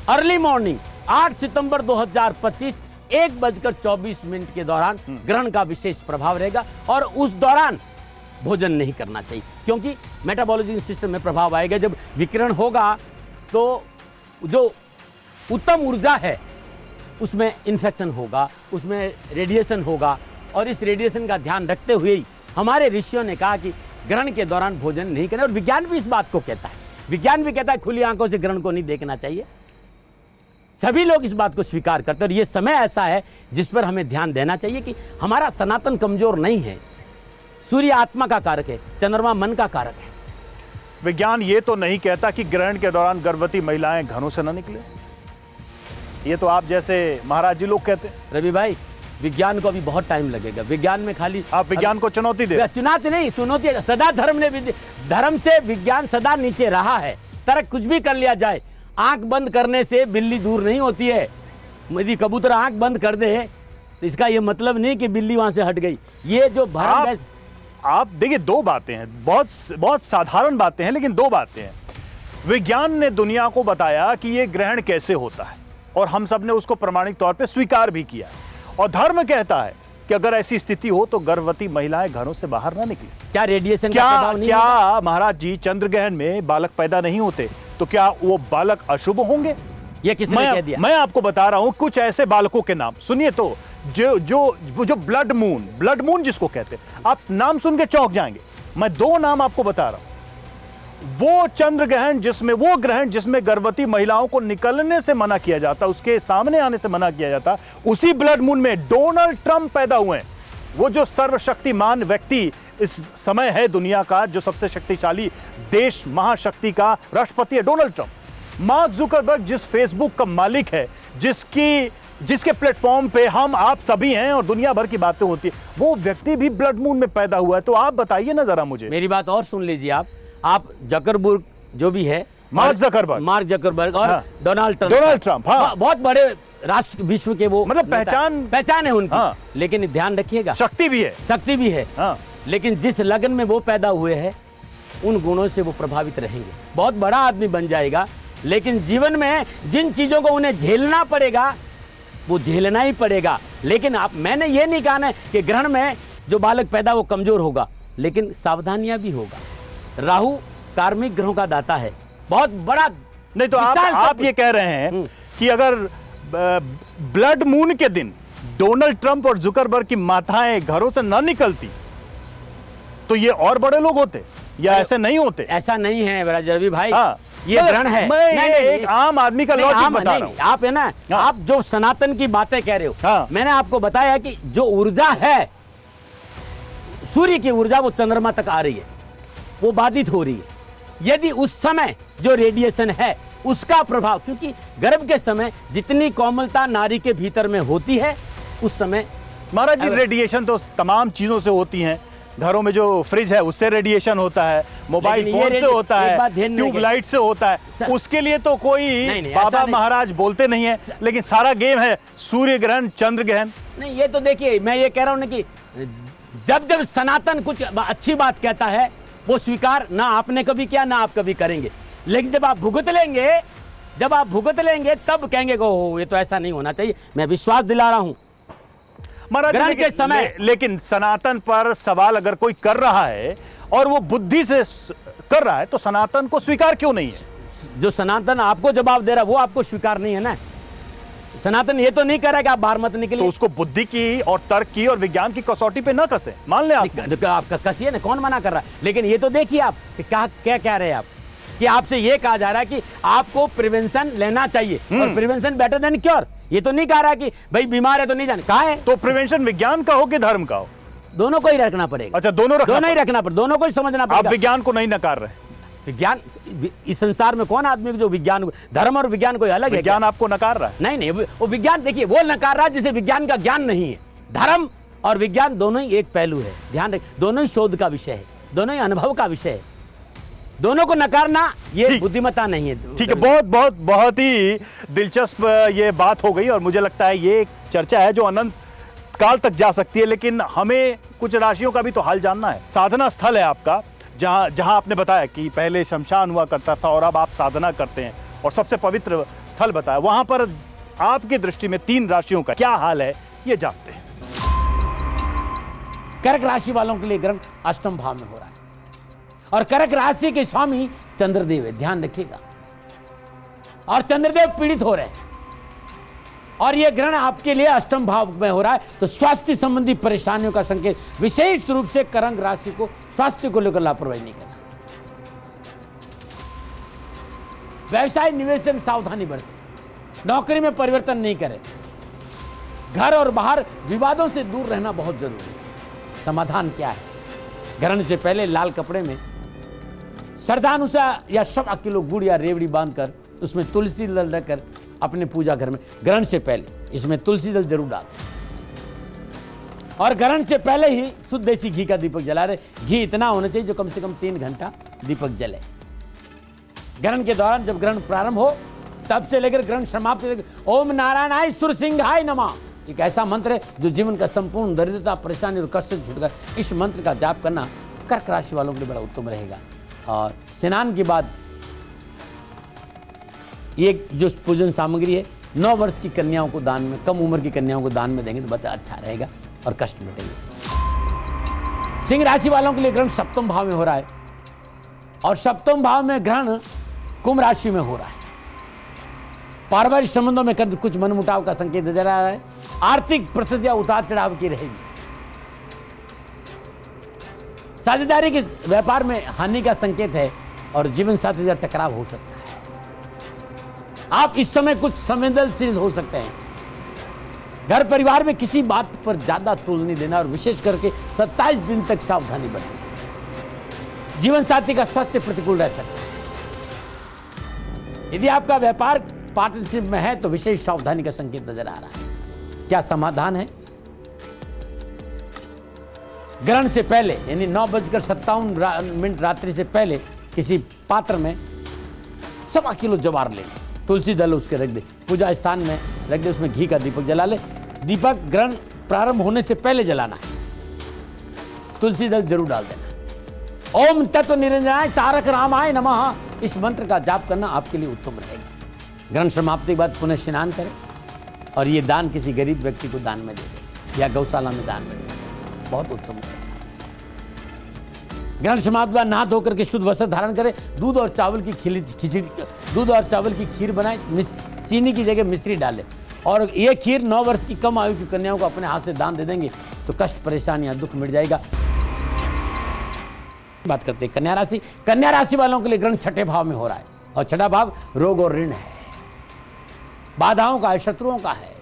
अर्ली मॉर्निंग 8 सितंबर 2025 1:24 के दौरान ग्रहण का विशेष प्रभाव रहेगा, और उस दौरान भोजन नहीं करना चाहिए, क्योंकि मेटाबॉलिज्म सिस्टम में प्रभाव आएगा। जब विकिरण होगा तो जो उत्तम ऊर्जा है उसमें इन्फेक्शन होगा, उसमें रेडिएशन होगा, और इस रेडिएशन का ध्यान रखते हुए ही हमारे ऋषियों ने कहा कि ग्रहण के दौरान भोजन नहीं करना। और विज्ञान भी इस बात को कहता है, विज्ञान भी कहता है खुली आंखों से ग्रहण को नहीं देखना चाहिए। सभी लोग इस बात को स्वीकार करते हैं, और ये समय ऐसा है जिस पर हमें ध्यान देना चाहिए कि हमारा सनातन कमजोर नहीं है। सूर्य आत्मा का कारक है, चंद्रमा मन का कारक है। विज्ञान ये तो नहीं कहता कि ग्रहण के दौरान गर्भवती महिलाएं घरों से न निकले। ये तो आप जैसे महाराज जी लोग कहते हैं। रवि भाई, विज्ञान को अभी बहुत टाइम लगेगा। विज्ञान में खाली आप विज्ञान को चुनौती दे? चुनौती नहीं, चुनौती सदा धर्म से विज्ञान सदा नीचे रहा है। तर्क कुछ भी कर लिया जाए, आंख बंद करने से बिल्ली दूर नहीं होती है। यदि कबूतर आंख बंद कर दे तो इसका यह मतलब नहीं कि बिल्ली वहां से हट गई। ये जो भरम, आप देखिए, 2 बातें हैं, बहुत साधारण बातें हैं, लेकिन 2 बातें हैं। विज्ञान ने दुनिया को बताया कि ये ग्रहण कैसे होता है, और हम सब ने उसको प्रमाणिक तौर पे स्वीकार भी किया। और धर्म कहता है कि अगर ऐसी स्थिति हो तो गर्भवती महिलाएं घरों से बाहर ना निकले। क्या रेडिएशन का प्रभाव नहीं होगा? क्या महाराज जी, चंद्र ग्रहण में बालक पैदा नहीं होते, तो क्या वो बालक अशुभ होंगे? ये किसने कह दिया? मैं आपको बता रहा हूं कुछ ऐसे बालकों के नाम सुनिए। तो जो ब्लड मून जिसको कहते हैं, आप नाम सुन के चौंक जाएंगे। मैं 2 नाम आपको बता रहा हूं। वो चंद्र ग्रहण जिसमें गर्भवती महिलाओं को निकलने से मना किया जाता, उसके सामने आने से मना किया जाता, उसी ब्लड मून में डोनाल्ड ट्रंप पैदा हुए हैं। वो जो सर्वशक्तिमान व्यक्ति इस समय है दुनिया का, जो सबसे शक्तिशाली देश महाशक्ति का राष्ट्रपति है, डोनाल्ड ट्रंप। मार्क जुकरबर्ग जिस फेसबुक का मालिक है, जिसकी जिसके प्लेटफॉर्म पे हम आप सभी हैं और दुनिया भर की बातें होती है, वो व्यक्ति भी ब्लड मून में पैदा हुआ है। तो आप बताइए ना जरा मुझे। मेरी बात और सुन लीजिए आप जकरबर्ग जो भी है, मार्क जकरबर्ग और हाँ। डोनाल्ड ट्रंप हाँ। बहुत बड़े राष्ट्र विश्व के वो मतलब पहचान है उनकी हाँ। लेकिन ध्यान रखिएगा शक्ति भी है हाँ। लेकिन जिस लगन में वो पैदा हुए हैं उन गुणों से वो प्रभावित रहेंगे, बहुत बड़ा आदमी बन जाएगा, लेकिन जीवन में जिन चीजों को उन्हें झेलना पड़ेगा वो झेलना ही पड़ेगा। लेकिन मैंने ये नहीं कहा ना कि ग्रहण में जो बालक पैदा वो कमजोर होगा, लेकिन सावधानियां भी होगा। राहु कार्मिक ग्रहों का दाता है, बहुत बड़ा। नहीं तो आप ये कह रहे हैं कि अगर ब्लड मून के दिन डोनाल्ड ट्रंप और जुकरबर्ग की माताएं घरों से न निकलती तो ये और बड़े लोग होते या ऐसे नहीं होते? ऐसा नहीं है रवि भाई। हाँ। ये ग्रहण है। मैं एक आम आदमी का लॉजिक बता रहा हूं। आप है ना, आप जो सनातन की बातें कह रहे हो, हाँ। मैंने आपको बताया कि जो ऊर्जा है सूर्य की ऊर्जा वो चंद्रमा तक आ रही है, वो बाधित हो रही है। यदि उस समय जो रेडिएशन है उसका प्रभाव, क्योंकि गर्भ के समय जितनी कोमलता नारी के भीतर में होती है उस समय महाराज जी रेडिएशन तो तमाम चीजों से होती हैं। घरों में जो फ्रिज है उससे रेडिएशन होता है, मोबाइल फोन से होता है, ट्यूबलाइट से होता है। उसके लिए तो कोई बाबा महाराज बोलते नहीं है, लेकिन सारा गेम है सूर्य ग्रहण चंद्र ग्रहण। नहीं, ये तो देखिए मैं ये कह रहा हूं ना कि जब जब सनातन कुछ अच्छी बात कहता है वो स्वीकार ना आपने कभी किया ना आप कभी करेंगे, लेकिन जब आप भुगत लेंगे तब कहेंगे को ये तो ऐसा नहीं होना चाहिए। मैं विश्वास दिला रहा हूं महाराज के समय। लेकिन सनातन पर सवाल अगर कोई कर रहा है और वो बुद्धि से कर रहा है तो सनातन को स्वीकार क्यों नहीं है? जो सनातन आपको जवाब दे रहा है वो आपको स्वीकार नहीं है ना। सनातन ये तो नहीं कर रहा है कि आप बाहर मत निकलिए। तो उसको बुद्धि की और तर्क की और विज्ञान की कसौटी पे न कसे, मान ले आपका कसिए ना, कौन मना कर रहा है। लेकिन ये तो देखिए आप क्या कह रहे हैं आप कि आपसे ये कहा जा रहा है कि आपको प्रिवेंशन लेना चाहिए और प्रिवेंशन बेटर देन क्योर। ये तो नहीं कह रहा कि भाई बीमार है तो नहीं जाने, कहा है। तो प्रिवेंशन विज्ञान का हो कि धर्म का हो? दोनों को ही रखना पड़ेगा। अच्छा, दोनों ही रखना पड़ेगा, दोनों को ही समझना पड़ेगा। आप विज्ञान को नहीं नकार रहे? विज्ञान इस संसार में कौन आदमी जो विज्ञान, धर्म और विज्ञान कोई अलग है? विज्ञान आपको नकार रहा है? नहीं, वो विज्ञान देखिए वो नकार रहा है जिसे विज्ञान का ज्ञान नहीं है। धर्म और विज्ञान दोनों ही एक पहलू है, ध्यान रखें, दोनों ही शोध का विषय है, दोनों ही अनुभव का विषय है। दोनों को नकारना ये बुद्धिमत्ता नहीं है। ठीक है, बहुत ही दिलचस्प ये बात हो गई और मुझे लगता है ये एक चर्चा है जो अनंत काल तक जा सकती है। लेकिन हमें कुछ राशियों का भी तो हाल जानना है। साधना स्थल है आपका, जहां आपने बताया कि पहले शमशान हुआ करता था और अब आप साधना करते हैं और सबसे पवित्र स्थल बताया, वहां पर आपकी दृष्टि में 3 राशियों का क्या हाल है ये जानते हैं। कर्क राशि वालों के लिए ग्रहण अष्टम भाव में हो रहा है और कर्क राशि के स्वामी चंद्रदेव है, ध्यान रखिएगा। और चंद्रदेव पीड़ित हो रहे हैं और यह ग्रहण आपके लिए अष्टम भाव में हो रहा है, तो स्वास्थ्य संबंधी परेशानियों का संकेत। विशेष रूप से कर्क राशि को स्वास्थ्य को लेकर लापरवाही नहीं करना। व्यवसाय निवेश में सावधानी बरतें, नौकरी में परिवर्तन नहीं करें, घर और बाहर विवादों से दूर रहना बहुत जरूरी है। समाधान क्या है? ग्रहण से पहले लाल कपड़े में श्रद्धानुसार या 100 किलो गुड़ या रेवड़ी बांधकर उसमें तुलसी दल रखकर अपने पूजा घर में ग्रहण से पहले इसमें तुलसी दल जरूर डाल और ग्रहण से पहले ही शुद्ध देसी घी का दीपक जला रहे। घी इतना होना चाहिए जो कम से कम 3 घंटा दीपक जले। ग्रहण के दौरान जब ग्रहण प्रारंभ हो तब से लेकर ग्रहण समाप्त तक ओम नारायणाय सुरसिंहाय नमः एक ऐसा मंत्र है जो जीवन का संपूर्ण दरिद्रता, परेशानी और कष्ट से छुटकर इस मंत्र का जाप करना कर्क राशि वालों के लिए बड़ा उत्तम रहेगा। और स्नान के बाद ये जो पूजन सामग्री है 9 वर्ष की कन्याओं को दान में, कम उम्र की कन्याओं को दान में देंगे तो बड़ा अच्छा रहेगा और कष्ट मिटेंगे। सिंह राशि वालों के लिए ग्रहण सप्तम भाव में हो रहा है और सप्तम भाव में ग्रहण कुंभ राशि में हो रहा है। पारिवारिक संबंधों में कुछ मनमुटाव का संकेत दे रहा है। आर्थिक परिस्थितियां उतार चढ़ाव की रहेगी। साझेदारी के व्यापार में हानि का संकेत है और जीवन साथी का टकराव हो सकता है। आप इस समय कुछ संवेदनशील हो सकते हैं। घर परिवार में किसी बात पर ज्यादा तूल नहीं देना और विशेष करके 27 दिन तक सावधानी बरतें। जीवन साथी का स्वास्थ्य प्रतिकूल रह सकता है। यदि आपका व्यापार पार्टनरशिप में है तो विशेष सावधानी का संकेत नजर आ रहा है। क्या समाधान है? ग्रहण से पहले यानी 9:57 रात्रि से पहले किसी पात्र में 1.25 किलो ज्वार ले, तुलसी दल उसके रख दे, पूजा स्थान में रख दे, उसमें घी का दीपक जला ले। दीपक ग्रहण प्रारंभ होने से पहले जलाना है। तुलसी दल जरूर डाल देना। ओम तत्व निरंजनाय तारक रामाय नमः, इस मंत्र का जाप करना आपके लिए उत्तम रहेगा। ग्रहण समाप्ति के बाद पुनः स्नान करें और ये दान किसी गरीब व्यक्ति को दान में दे दें या गौशाला में दान में दे दें, बहुत उत्तम रहेगा। ग्रहण समाप्ति बाद नहा धोकर के शुद्ध वस्त्र धारण करें। दूध और चावल की खिचड़ी, दूध और चावल की खीर बनाएं, चीनी की जगह मिश्री डालें और ये खीर 9 वर्ष की कम आयु की कन्याओं को अपने हाथ से दान दे देंगे तो कष्ट परेशानी या दुख मिट जाएगा। बात करते हैं कन्या राशि। कन्या राशि वालों के लिए ग्रहण छठे भाव में हो रहा है और छठा भाव रोग और ऋण है, बाधाओं का है, शत्रुओं का है।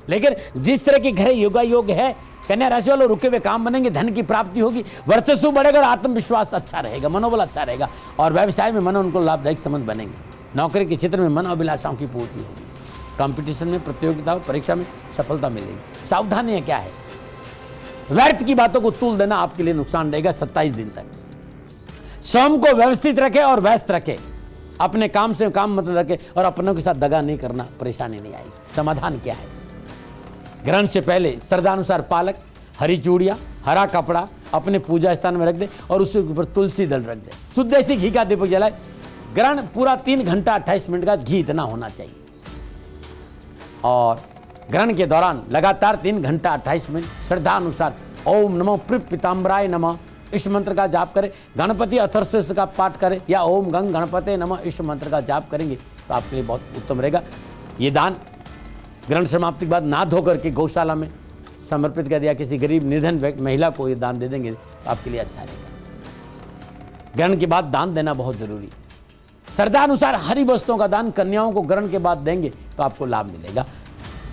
लेकिन जिस तरह की ग्रह योगा योग है, कन्या राशि वालों रुके हुए काम बनेंगे, धन की प्राप्ति होगी, वर्चस्व बढ़ेगा और आत्मविश्वास अच्छा रहेगा, मनोबल अच्छा रहेगा और व्यवसाय में मन उनको लाभदायक संबंध बनेंगे। नौकरी के क्षेत्र में मन अभिलाषाओं की पूर्ति होगी। कंपटीशन में, प्रतियोगिता, परीक्षा में सफलता मिलेगी। सावधानियां क्या है? व्यर्थ की बातों को तूल देना आपके लिए नुकसान देगा 27 दिन तक। स्वयं को व्यवस्थित रखे और व्यस्त रखे, अपने काम से काम मत रखे और अपनों के साथ दगा नहीं करना, परेशानी नहीं आएगी। समाधान क्या है? ग्रहण से पहले श्रद्धानुसार पालक, हरी चूड़ियां, हरा कपड़ा अपने पूजा स्थान में रख दे और उसके ऊपर तुलसी दल रख दे। शुद्ध देसी घी का दीपक जलाए। ग्रहण पूरा 3 घंटा 28 मिनट का घी इतना होना चाहिए और ग्रहण के दौरान लगातार 3 घंटा 28 मिनट श्रद्धा अनुसार ओम नमो पीताम्बराय नमः इस मंत्र का जाप करें। गणपति अथर्वशीर्ष का पाठ करें या ओम गंग गणपते नमः इस मंत्र का जाप करेंगे तो आपके लिए बहुत उत्तम रहेगा। ये दान ग्रहण समाप्ति के बाद नहा धो करके गौशाला में समर्पित कर दिया, किसी गरीब निर्धन महिला को ये दान दे देंगे तो आपके लिए अच्छा रहेगा। ग्रहण के बाद दान देना बहुत जरूरी। श्रद्धा अनुसार हरी वस्तुओं का दान कन्याओं को ग्रहण के बाद देंगे तो आपको लाभ मिलेगा।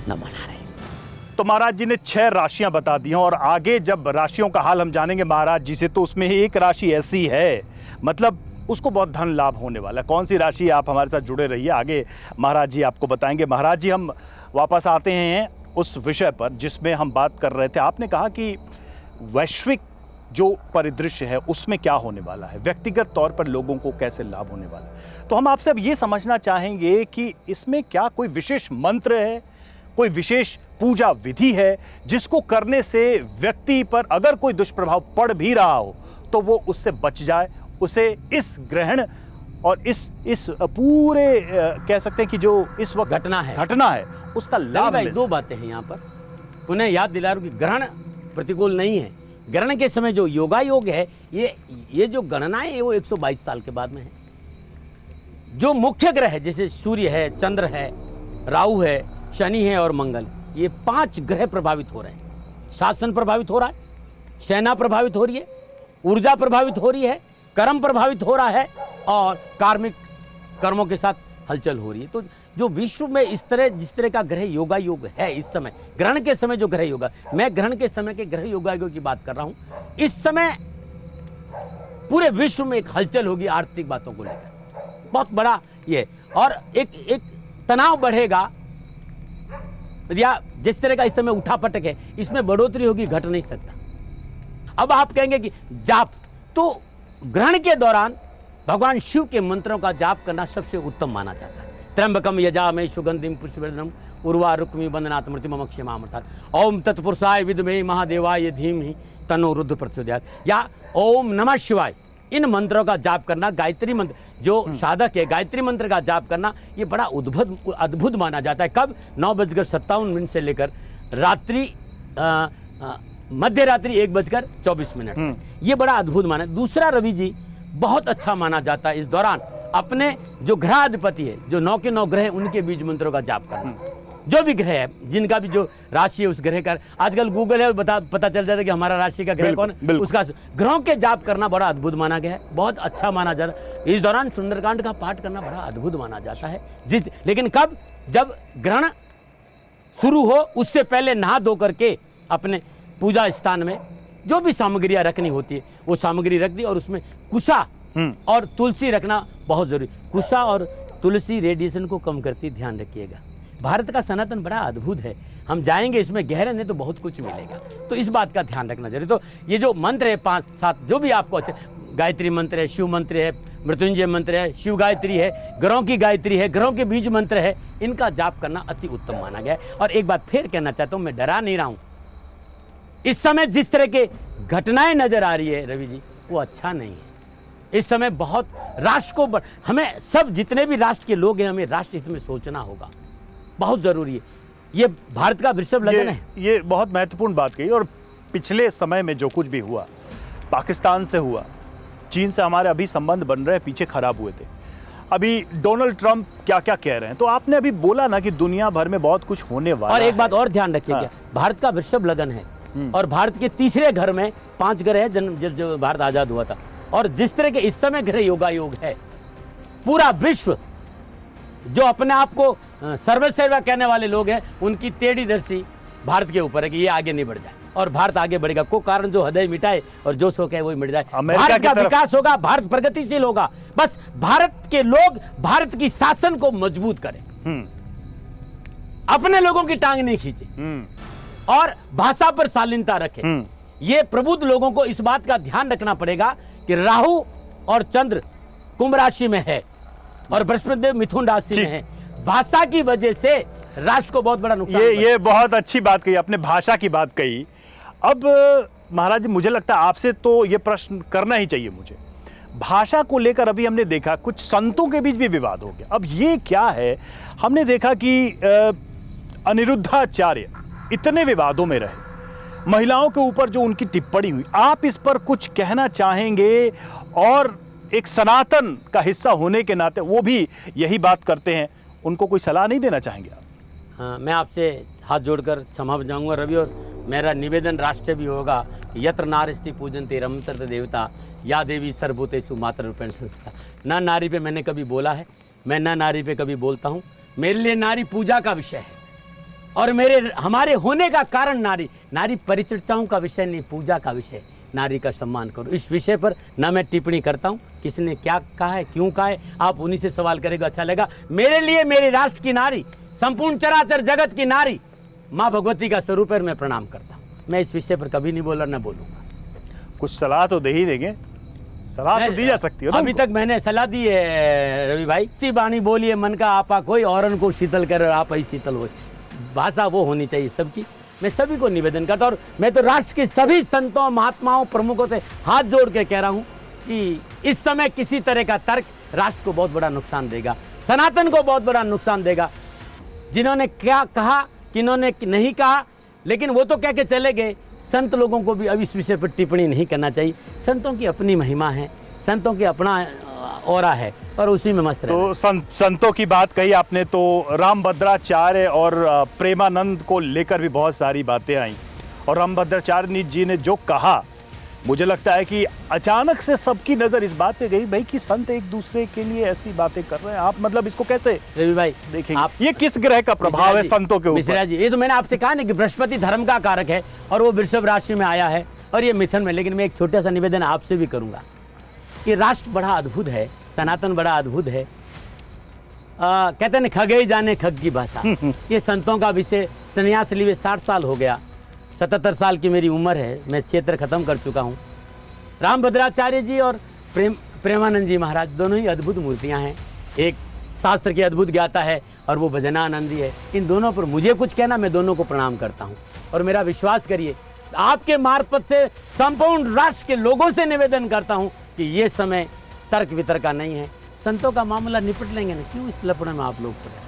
नमो नारायण। तो महाराज जी ने 6 राशियां बता दी हैं और आगे जब राशियों का हाल हम जानेंगे महाराज जी से, तो उसमें एक राशि ऐसी है मतलब उसको बहुत धन लाभ होने वाला है। कौन सी राशि? आप हमारे साथ जुड़े रहिए, आगे महाराज जी आपको बताएंगे। महाराज जी, हम वापस आते हैं उस विषय पर जिसमें हम बात कर रहे थे। आपने कहा कि वैश्विक जो परिदृश्य है उसमें क्या होने वाला है, व्यक्तिगत तौर पर लोगों को कैसे लाभ होने वाला है। तो हम आपसे अब ये समझना चाहेंगे कि इसमें क्या कोई विशेष मंत्र है, कोई विशेष पूजा विधि है जिसको करने से व्यक्ति पर अगर कोई दुष्प्रभाव पड़ भी रहा हो तो वो उससे बच जाए, उसे इस ग्रहण और इस पूरे कह सकते हैं कि जो इस वक्त घटना है उसका लाभ मिले। 2 बातें हैं यहाँ पर, पुनः याद दिला रहा हूं कि ग्रहण प्रतिकूल नहीं है। ग्रहण के समय जो योगा योग है, ये जो गणना है वो 122 साल के बाद में है। जो मुख्य ग्रह है जैसे सूर्य है, चंद्र है, राहु है, शनि है और मंगल, ये 5 ग्रह प्रभावित हो रहे हैं। शासन प्रभावित हो रहा है, सेना प्रभावित हो रही है, ऊर्जा प्रभावित हो रही है, कर्म प्रभावित हो रहा है और कार्मिक कर्मों के साथ हलचल हो रही है। तो जो विश्व में जिस तरह का ग्रह योगा योग है इस समय, ग्रहण के समय जो ग्रह योगा, मैं ग्रहण के समय के ग्रह योगा योग की बात कर रहा हूं। इस समय पूरे विश्व में एक हलचल होगी आर्थिक बातों को लेकर, बहुत बड़ा ये, और एक तनाव बढ़ेगा या जिस तरह का इस समय उठापटक है इसमें बढ़ोतरी होगी, घट नहीं सकता। अब आप कहेंगे कि जाप, तो ग्रहण के दौरान भगवान शिव के मंत्रों का जाप करना सबसे उत्तम माना जाता है। त्र्यंबकम यजामहे सुगंधिम पुष्टिवर्धनम उर्वारुकमिव बंधनात् मृत्युर्मोक्षमामृतात् ओम तत्पुरुषाय विद्महे महादेवाय धीमहि तन्नो रुद्रः प्रचोदयात् या ओम नमः शिवाय, इन मंत्रों का जाप करना, गायत्री मंत्र जो साधक है गायत्री मंत्र का जाप करना, ये बड़ा अद्भुत माना जाता है। कब? 9:57 से लेकर रात्रि मध्य रात्रि 1:24। ये बड़ा अद्भुत माना। दूसरा, रवि जी बहुत अच्छा माना जाता है इस दौरान अपने जो ग्रहाधिपति है, जो 9 के 9 ग्रह हैं, उनके बीज मंत्रों का जाप करना। जो भी ग्रह है, जिनका भी जो राशि है उस ग्रह का, आजकल गूगल है पता चल जाता है कि हमारा राशि का ग्रह कौन है, उसका ग्रहों के जाप करना बड़ा अद्भुत माना गया है, बहुत अच्छा माना जाता है। इस दौरान सुंदरकांड का पाठ करना बड़ा अद्भुत माना जाता है। लेकिन कब? जब ग्रहण शुरू हो उससे पहले नहा धो करके अपने पूजा स्थान में जो भी सामग्रियां रखनी होती है वो सामग्री रख दी और उसमें कुशा और तुलसी रखना बहुत जरूरी। कुशा और तुलसी रेडिएशन को कम करती, ध्यान रखिएगा। भारत का सनातन बड़ा अद्भुत है, हम जाएंगे इसमें गहरे नहीं तो बहुत कुछ मिलेगा, तो इस बात का ध्यान रखना जरूरी। तो ये जो मंत्र है 5-7 जो भी आपको अच्छे, गायत्री मंत्र है, शिव मंत्र है, मृत्युंजय मंत्र है, शिव गायत्री है, ग्रहों की गायत्री है, ग्रहों के बीज मंत्र है, इनका जाप करना अति उत्तम माना गया है। और एक बात फिर कहना चाहता हूँ, मैं डरा नहीं रहा हूँ, इस समय जिस तरह के घटनाएं नजर आ रही है रवि जी, वो अच्छा नहीं है। इस समय बहुत राष्ट्र को हमें सब जितने भी राष्ट्र के लोग हैं, हमें राष्ट्र हित में सोचना होगा, बहुत जरूरी है। ये भारत का वृषभ लगन है। ये बहुत महत्वपूर्ण बात कही। और पिछले समय में जो कुछ भी हुआ, पाकिस्तान से हुआ, चीन से हमारे अभी संबंध बन रहे हैं, पीछे खराब हुए थे। अभी डोनाल्ड ट्रंप क्या क्या कह रहे हैं, तो आपने अभी बोला ना कि दुनिया भर में बहुत कुछ होने वाला और है। एक बात और ध्यान रखिएगा, हाँ। भारत का वृषभ लगन है और भारत के तीसरे घर में 5 ग्रह है जब भारत आजाद हुआ था। और जिस तरह के इस समय ग्रह योगायोग है, पूरा विश्व जो अपने आप को सर्वसेवा कहने वाले लोग हैं, उनकी टेढ़ी दर्शी भारत के ऊपर है कि ये आगे नहीं बढ़ जाए और भारत आगे बढ़ेगा। को कारण जो हृदय मिटाए और जो शोक है वही मिट जाए। भारत का विकास होगा, भारत प्रगतिशील होगा। बस भारत के लोग भारत की शासन को मजबूत करें, अपने लोगों की टांग नहीं खींचे और भाषा पर शालीनता रखें। ये प्रबुद्ध लोगों को इस बात का ध्यान रखना पड़ेगा कि राहु और चंद्र कुंभ राशि में है और बृहस्पति देव मिथुन राशि में है। भाषा की वजह से राष्ट्र को बहुत बड़ा नुकसान। ये बहुत अच्छी बात कही आपने, भाषा की बात कही। अब महाराज जी, मुझे लगता है आपसे तो ये प्रश्न करना ही चाहिए मुझे। भाषा को लेकर अभी हमने देखा कुछ संतों के बीच भी विवाद हो गया। अब ये क्या है, हमने देखा कि अनिरुद्धाचार्य इतने विवादों में रहे, महिलाओं के ऊपर जो उनकी टिप्पणी हुई, आप इस पर कुछ कहना चाहेंगे? और एक सनातन का हिस्सा होने के नाते वो भी यही बात करते हैं, उनको कोई सलाह नहीं देना चाहेंगे आप? हाँ, मैं आपसे हाथ जोड़कर क्षमा जाऊंगा रवि, और मेरा निवेदन राष्ट्र से भी होगा, यत्र नारीस्ति पूजन्ते रमन्ते देवता या देवी सर्वभूतेषु मातृरूपेण संस्थिता। ना नारी पे मैंने कभी बोला है, मैं ना नारी पे कभी बोलता हूँ। मेरे लिए नारी पूजा का विषय है और हमारे होने का कारण नारी परिचर्चाओं का विषय नहीं, पूजा का विषय। नारी का सम्मान करो, इस विषय पर ना मैं टिप्पणी करता हूँ। किसने क्या कहा है, क्यों कहा है, आप उन्हीं से सवाल करेगा, अच्छा लगेगा। मेरे लिए मेरे राष्ट्र की नारी, संपूर्ण चराचर जगत की नारी माँ भगवती का स्वरूप है, मैं प्रणाम करता हूँ। मैं इस विषय पर कभी नहीं बोला, न बोलूँगा। कुछ सलाह तो दे ही देंगे, सलाह तो दी जा सकती है ना? अभी तक मैंने सलाह दी है रवि भाई, सी बाणी बोलिए मन का आपा कोई, औरन को शीतल करे और आप ही शीतल हो। भाषा वो होनी चाहिए सबकी। मैं सभी को निवेदन करता हूँ और मैं तो राष्ट्र के सभी संतों, महात्माओं, प्रमुखों से हाथ जोड़ के कह रहा हूँ कि इस समय किसी तरह का तर्क राष्ट्र को बहुत बड़ा नुकसान देगा, सनातन को बहुत बड़ा नुकसान देगा। जिन्होंने क्या कहा, किन्होंने नहीं कहा, लेकिन वो तो कह के चले गए। संत लोगों को भी अब इस विषय पर टिप्पणी नहीं करना चाहिए। संतों की अपनी महिमा है, संतों की अपना औरा है और उसी में मस्त रहना। तो संतों की बात कही आपने, तो रामभद्राचार्य और प्रेमानंद को लेकर भी बहुत सारी बातें आई और रामभद्राचार्य जी ने जो कहा, मुझे लगता है कि अचानक से सबकी नजर इस बात पे गई भाई कि संत एक दूसरे के लिए ऐसी बातें कर रहे हैं। आप मतलब इसको कैसे रवि भाई देखेंगे? ये किस ग्रह का प्रभाव है संतों के ऊपर? मिश्रा जी, ये तो मैंने आपसे कहा ना कि बृहस्पति धर्म का कारक है और वो वृषभ राशि में आया है और ये मिथुन में। लेकिन मैं एक छोटा सा निवेदन आपसे भी करूंगा कि राष्ट्र बड़ा अद्भुत है, सनातन बड़ा अद्भुत है। कहते हैं खगे ही जाने खग की भाषा। ये संतों का विषय, संन्यास लिए 60 साल हो गया, 77 साल की मेरी उम्र है, मैं क्षेत्र खत्म कर चुका हूँ। रामभद्राचार्य जी और प्रेमानंद जी महाराज दोनों ही अद्भुत मूर्तियाँ हैं। एक शास्त्र के अद्भुत ज्ञाता है और वो भजनानंदी है। इन दोनों पर मुझे कुछ कहना, मैं दोनों को प्रणाम करता हूँ। और मेरा विश्वास करिए, आपके मार्फत से संपूर्ण राष्ट्र के लोगों से निवेदन करता हूँ कि ये समय तर्क वितर्क का नहीं है। संतों का मामला निपट लेंगे ना, क्यों इस लफड़े में आप लोग पड़े?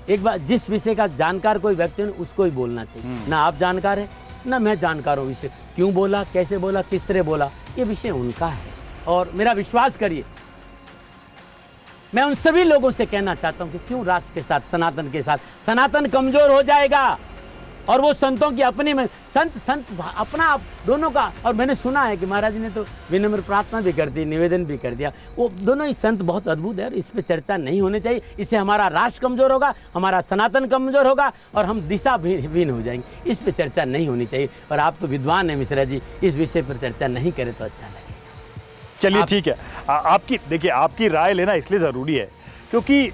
एक बार जिस विषय का जानकार कोई व्यक्ति है उसको ही बोलना चाहिए। ना आप जानकार है ना मैं जानकार हूँ विषय, क्यों बोला, कैसे बोला, किस तरह बोला, ये विषय उनका है। और मेरा विश्वास करिए, मैं उन सभी लोगों से कहना चाहता हूँ कि क्यों राष्ट्र के साथ, सनातन के साथ, सनातन कमजोर हो जाएगा। और वो संतों की अपनी में संत अपना आप दोनों का। और मैंने सुना है कि महाराज ने तो विनम्र प्रार्थना भी कर दी, निवेदन भी कर दिया। वो दोनों ही संत बहुत अद्भुत है और इस पर चर्चा नहीं होनी चाहिए। इससे हमारा राष्ट्र कमजोर होगा, हमारा सनातन कमजोर होगा और हम दिशा विहीन हो जाएंगे। इस पर चर्चा नहीं होनी चाहिए। और आप तो विद्वान हैं मिश्रा जी, इस विषय पर चर्चा नहीं करें तो अच्छा लगेगा। चलिए ठीक है। आपकी देखिए, आपकी राय लेना इसलिए ज़रूरी है क्योंकि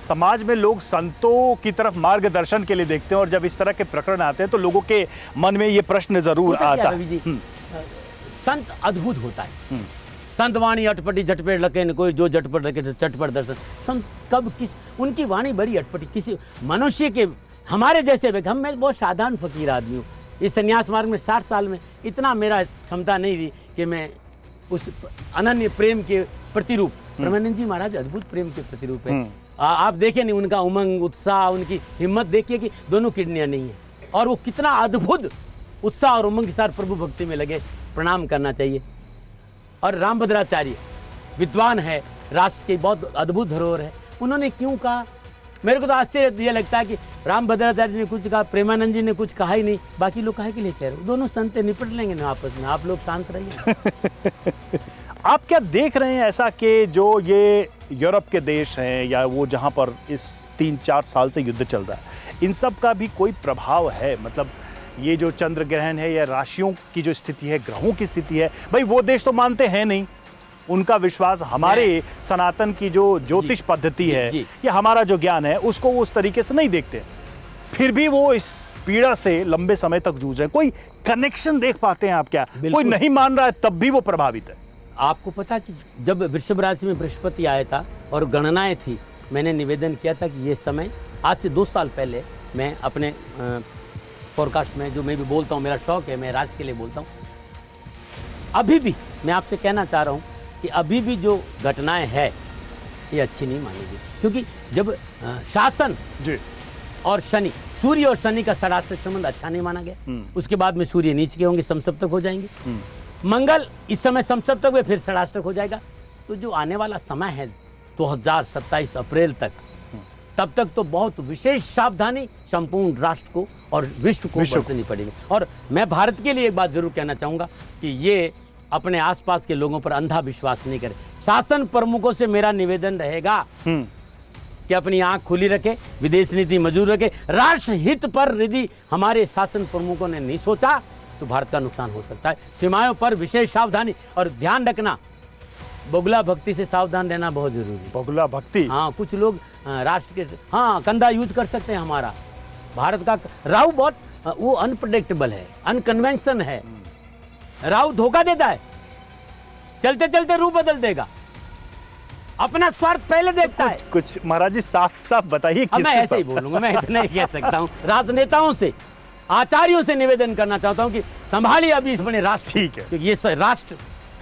समाज में लोग संतों की तरफ मार्गदर्शन के लिए देखते हैं, और जब इस तरह के प्रकरण आते हैं तो लोगों के मन में ये प्रश्न जरूर आता है। संत अद्भुत होता है। संत वाणी अटपटी झटपट लगे न कोई, जो झटपट लगे चटपट दर्शन। संत कब किस, उनकी वाणी बड़ी अटपटी, किसी मनुष्य के, हमारे जैसे व्यक्ति, मैं बहुत साधारण फकीर आदमी हूँ। इस संन्यास मार्ग में 60 साल में इतना मेरा क्षमता नहीं रही कि मैं उस अनन्य प्रेम के प्रतिरूप, ब्रह्मानंद जी महाराज अद्भुत प्रेम के प्रतिरूप है। आप देखिए नहीं, उनका उमंग, उत्साह, उनकी हिम्मत देखिए कि दोनों किडनियां नहीं है, और वो कितना अद्भुत उत्साह और उमंग के साथ प्रभु भक्ति में लगे। प्रणाम करना चाहिए। और रामभद्राचार्य विद्वान है, राष्ट्र की बहुत अद्भुत धरोहर है। उन्होंने क्यों कहा, मेरे को तो आश्चर्य ये लगता है कि रामभद्राचार्य ने कुछ कहा, प्रेमानंद जी ने कुछ कहा ही नहीं, बाकी लोग काहे के लिए कह रहे हो? दोनों संत निपट लेंगे ना आपस में, आप लोग शांत रहिए। आप क्या देख रहे हैं ऐसा कि जो ये यूरोप के देश हैं या वो जहाँ पर इस 3-4 साल से युद्ध चल रहा है, इन सब का भी कोई प्रभाव है? मतलब ये जो चंद्र ग्रहण है या राशियों की जो स्थिति है, ग्रहों की स्थिति है, भाई वो देश तो मानते हैं नहीं, उनका विश्वास हमारे सनातन की जो ज्योतिष पद्धति है या हमारा जो ज्ञान है उसको वो उस तरीके से नहीं देखते, फिर भी वो इस पीड़ा से लंबे समय तक जूझ रहे हैं। कोई कनेक्शन देख पाते हैं आप क्या? कोई नहीं मान रहा है तब भी वो प्रभावित है। आपको पता कि जब वृषभ राशि में बृहस्पति आया था और गणनाएं थी, मैंने निवेदन किया था कि ये समय, आज से 2 साल पहले मैं अपने पॉडकास्ट में, जो मैं भी बोलता हूँ, मेरा शौक है, मैं राष्ट्र के लिए बोलता हूँ। अभी भी मैं आपसे कहना चाह रहा हूँ कि अभी भी जो घटनाएं है ये अच्छी नहीं मानेगी, क्योंकि जब शासन जी और शनि, सूर्य और शनि का षडाष्टक संबंध अच्छा नहीं माना गया, उसके बाद में सूर्य नीच के होंगे, समसप्तक हो जाएंगे। मंगल इस समय समसप्तक में, फिर षडाष्टक हो जाएगा। तो जो आने वाला समय है 2027 अप्रैल तक, तब तक तो बहुत विशेष सावधानी संपूर्ण राष्ट्र को और विश्व को बरतनी पड़ेगी। और मैं भारत के लिए एक बात जरूर कहना चाहूँगा कि ये अपने आसपास के लोगों पर अंधा विश्वास नहीं करे। शासन प्रमुखों से मेरा निवेदन रहेगा कि अपनी आंख खुली रखे, विदेश नीति मजबूत रखे। राष्ट्र हित पर यदि हमारे शासन प्रमुखों ने नहीं सोचा तो भारत का नुकसान हो सकता है। सीमाओं पर विशेष सावधानी और ध्यान रखना, बगुला भक्ति से सावधान रहना बहुत जरूरी है। बगुला भक्ति, हाँ, कुछ लोग राष्ट्र के, हाँ, कंधा यूज कर सकते हैं। हमारा भारत का राहु बहुत वो अनप्रेडिक्टेबल है, अनकन्वेंशन है। राहु धोखा देता है, चलते चलते रूप बदल देगा, अपना स्वार्थ पहले देखता है। कुछ महाराज जी साफ साफ बताइए। मैं ऐसे ही बोलूंगा, मैं इतना ही कह सकता हूँ। राजनेताओं से, आचार्यों से निवेदन करना चाहता हूँ कि संभालिए अभी अपने राष्ट्र, ठीक है, क्योंकि ये राष्ट्र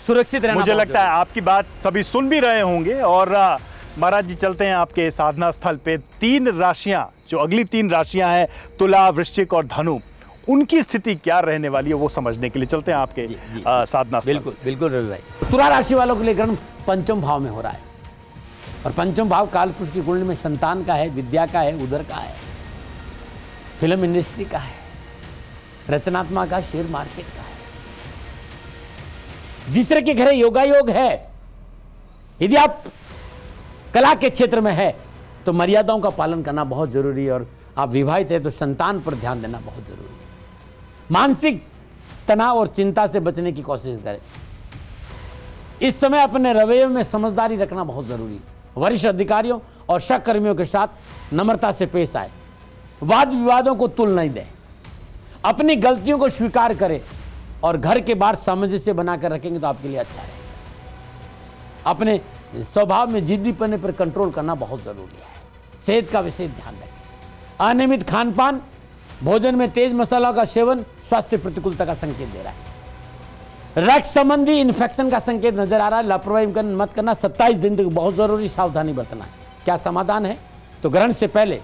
सुरक्षित रहना। मुझे लगता है आपकी बात सभी सुन भी रहे होंगे। और महाराज जी चलते हैं आपके साधना स्थल पे। 3 राशियां, जो अगली 3 राशियां हैं, तुला, वृश्चिक और धनु, उनकी स्थिति क्या रहने वाली है वो समझने के लिए चलते हैं आपके साधना स्थल। बिल्कुल बिल्कुल रवि भाई। तुला राशि वालों के लिए ग्रहण 5वें भाव में हो रहा है, और 5वां भाव कालपुरुष की कुंडली में संतान का है, विद्या का है, उदर का है, फिल्म इंडस्ट्री का है, रचनात्मक का, शेयर मार्केट का है। जिस तरह के घर योगायोग है, यदि आप कला के क्षेत्र में है तो मर्यादाओं का पालन करना बहुत जरूरी है, और आप विवाहित है तो संतान पर ध्यान देना बहुत जरूरी है। मानसिक तनाव और चिंता से बचने की कोशिश करें। इस समय अपने रवैये में समझदारी रखना बहुत जरूरी है। वरिष्ठ अधिकारियों और सहकर्मियों के साथ नम्रता से पेश आए, वाद विवादों को तुल नहीं दें, अपनी गलतियों को स्वीकार करें, और घर के बाहर सामंजस्य बनाकर रखेंगे तो आपके लिए अच्छा है। अपने स्वभाव में जिद्दीपने पर कंट्रोल करना बहुत जरूरी है। सेहत का विशेष ध्यान रखें। अनियमित खान पान, भोजन में तेज मसाला का सेवन स्वास्थ्य प्रतिकूलता का संकेत दे रहा है। रक्त संबंधी इन्फेक्शन का संकेत नजर आ रहा है। लापरवाही मत करना। 27 दिन तक बहुत जरूरी सावधानी बरतना है। क्या समाधान है? तो ग्रहण से पहले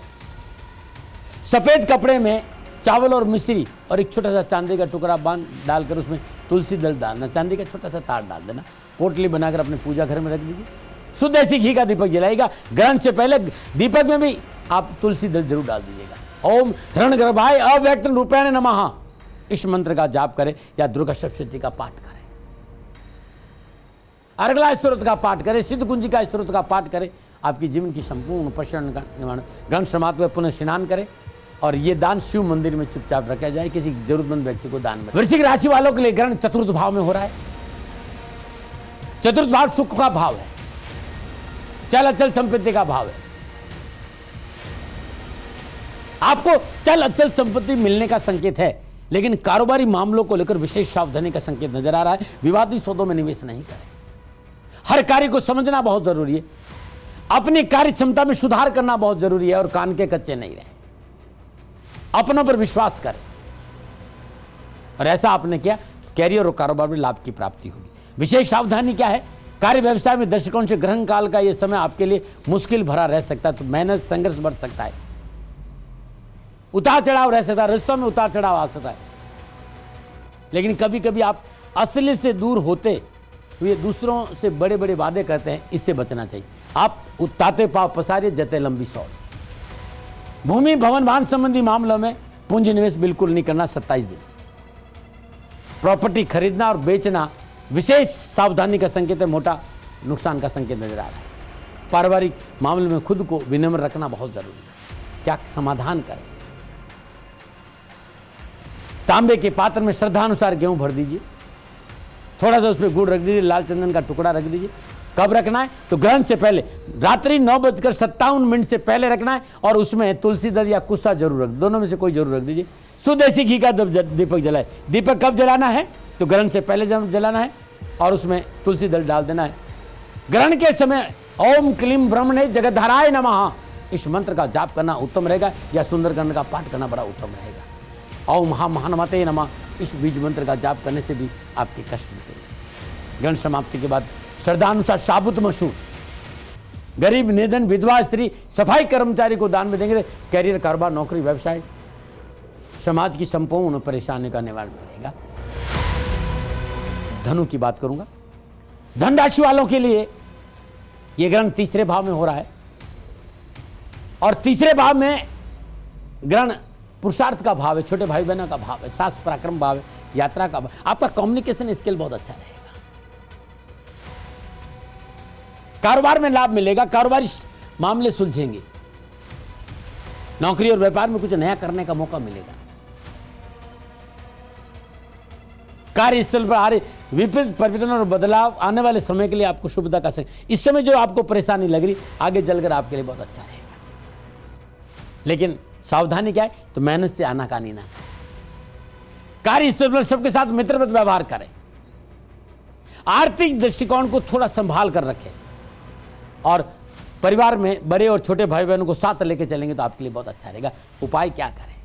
सफेद कपड़े में चावल और मिश्री और एक छोटा सा चांदी का टुकड़ा बांध डालकर उसमें तुलसी दल डालना, चांदी का छोटा सा तार डाल देना, पोटली बनाकर अपने पूजा घर में रख दीजिए। शुद्ध ऐसी घी का दीपक जलाएगा। ग्रहण से पहले दीपक में भी आप तुलसी दल जरूर डाल दीजिएगा। ओम हिरण्यगर्भाय अव्यक्त रूपेण नमः, इस मंत्र का जाप करें, या दुर्गा सप्तशती का पाठ करें, अर्गला स्तोत्र का पाठ करें, सिद्ध कुंजी का स्तोत्र का पाठ करें। आपकी जीवन की संपूर्ण उपशरण का निवारण। ग्रहण समाप्त हुए पुनः स्नान करें, और ये दान शिव मंदिर में चुपचाप रखा जाए, किसी जरूरतमंद व्यक्ति को दान में। वृश्चिक राशि वालों के लिए ग्रहण 4th भाव में हो रहा है। चतुर्थ भाव सुख का भाव है, चल अचल संपत्ति का भाव है। आपको चल अचल संपत्ति मिलने का संकेत है, लेकिन कारोबारी मामलों को लेकर विशेष सावधानी का संकेत नजर आ रहा है। विवादी सौदों में निवेश नहीं करें। हर कार्य को समझना बहुत जरूरी है। अपनी कार्य क्षमता में सुधार करना बहुत जरूरी है और कान के कच्चे नहीं रहे। अपनों पर विश्वास करें और ऐसा आपने किया, कैरियर और कारोबार में लाभ की प्राप्ति होगी। विशेष सावधानी क्या है? कार्य व्यवसाय में दृष्टिकोण से ग्रहण काल का यह समय आपके लिए मुश्किल भरा रह सकता है, तो मेहनत संघर्ष बढ़ सकता है, उतार चढ़ाव रह सकता है, रिश्तों में उतार चढ़ाव आ सकता है। लेकिन कभी कभी आप असली से दूर होते हुए दूसरों से बड़े बड़े वादे करते हैं, इससे बचना चाहिए। आप उताते पाव पसारिए, जते लंबी सौड़। भूमि भवन वाहन संबंधी मामलों में पूंजी निवेश बिल्कुल नहीं करना 27 दिन। प्रॉपर्टी खरीदना और बेचना विशेष सावधानी का संकेत है, मोटा नुकसान का संकेत नजर आ रहा है। पारिवारिक मामले में खुद को विनम्र रखना बहुत जरूरी है। क्या समाधान करें? तांबे के पात्र में श्रद्धानुसार गेहूं भर दीजिए, थोड़ा सा उसमें गुड़ रख दीजिए, लाल चंदन का टुकड़ा रख दीजिए। कब रखना है? तो ग्रहण से पहले, रात्रि 9:57 से पहले रखना है, और उसमें तुलसी दल या कुस्सा जरूर रख, दोनों में से कोई जरूर रख दीजिए। स्वदेशी घी का दीपक जलाए। दीपक कब जलाना है? तो ग्रहण से पहले जलाना है, और उसमें तुलसी दल डाल देना है। ग्रहण के समय ओम क्लीम ब्रह्मणे जगद्धाराय नमः इस मंत्र का जाप करना उत्तम रहेगा, या सुंदरकांड का पाठ करना बड़ा उत्तम रहेगा। ओम महामते नमः इस बीज मंत्र का जाप करने से भी आपके कष्ट मिटेंगे। ग्रहण समाप्ति के बाद श्रद्धानुसार साबुत मशहूर गरीब, निर्धन, विधवा स्त्री, सफाई कर्मचारी को दान में देंगे। कैरियर, कारोबार, नौकरी, व्यवसाय, समाज की संपूर्ण परेशानी का निवारण मिलेगा। धनु की बात करूंगा। धन राशि वालों के लिए यह ग्रहण तीसरे भाव में हो रहा है, और तीसरे भाव में ग्रहण पुरुषार्थ का भाव है, छोटे भाई बहनों का भाव है, साहस पराक्रम भाव है, यात्रा का भाव। आपका कम्युनिकेशन स्किल बहुत अच्छा रहेगा। कारोबार में लाभ मिलेगा, कारोबारी मामले सुलझेंगे। नौकरी और व्यापार में कुछ नया करने का मौका मिलेगा। कार्यस्थल पर आ रहे विपरीत परिवर्तन और बदलाव आने वाले समय के लिए आपको शुभता का समय। इस समय जो आपको परेशानी लग रही, आगे चलकर आपके लिए बहुत अच्छा रहेगा। लेकिन सावधानी क्या है? तो मेहनत से आनाकानी ना करें। कार्यस्थल पर सबके साथ मित्रवत व्यवहार करें। आर्थिक दृष्टिकोण को थोड़ा संभाल कर रखें, और परिवार में बड़े और छोटे भाई बहनों को साथ लेकर चलेंगे तो आपके लिए बहुत अच्छा रहेगा। उपाय क्या करें?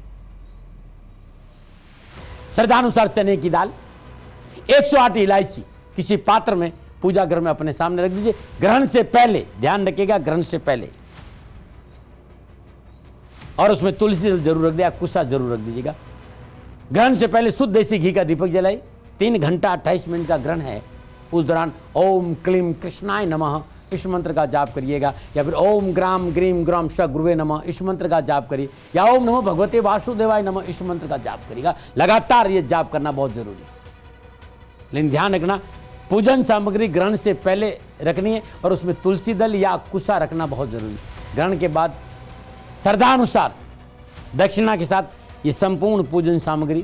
श्रद्धानुसार चने की दाल, 108 इलायची किसी पात्र में पूजा घर में अपने सामने रख दीजिए। ग्रहण से पहले, ध्यान रखिएगा, ग्रहण से पहले, और उसमें तुलसी दल जरूर रख दिया, कुस्सा जरूर रख दीजिएगा। ग्रहण से पहले शुद्ध देसी घी का दीपक जलाइए। 3 घंटा 28 मिनट का ग्रहण है, उस दौरान ओम क्लीम कृष्णाय नमः इस मंत्र का जाप करिएगा, या फिर ओम ग्राम ग्रीम ग्राम श गुरुवे नमः इस मंत्र का जाप करिए, या ओम नमो भगवते वासुदेवाय नमः इस मंत्र का जाप करिएगा। लगातार ये जाप करना बहुत जरूरी है। लेकिन ध्यान रखना, पूजन सामग्री ग्रहण से पहले रखनी है, और उसमें तुलसी दल या कुस्सा रखना बहुत जरूरी है। ग्रहण के बाद श्रद्धानुसार दक्षिणा के साथ ये संपूर्ण पूजन सामग्री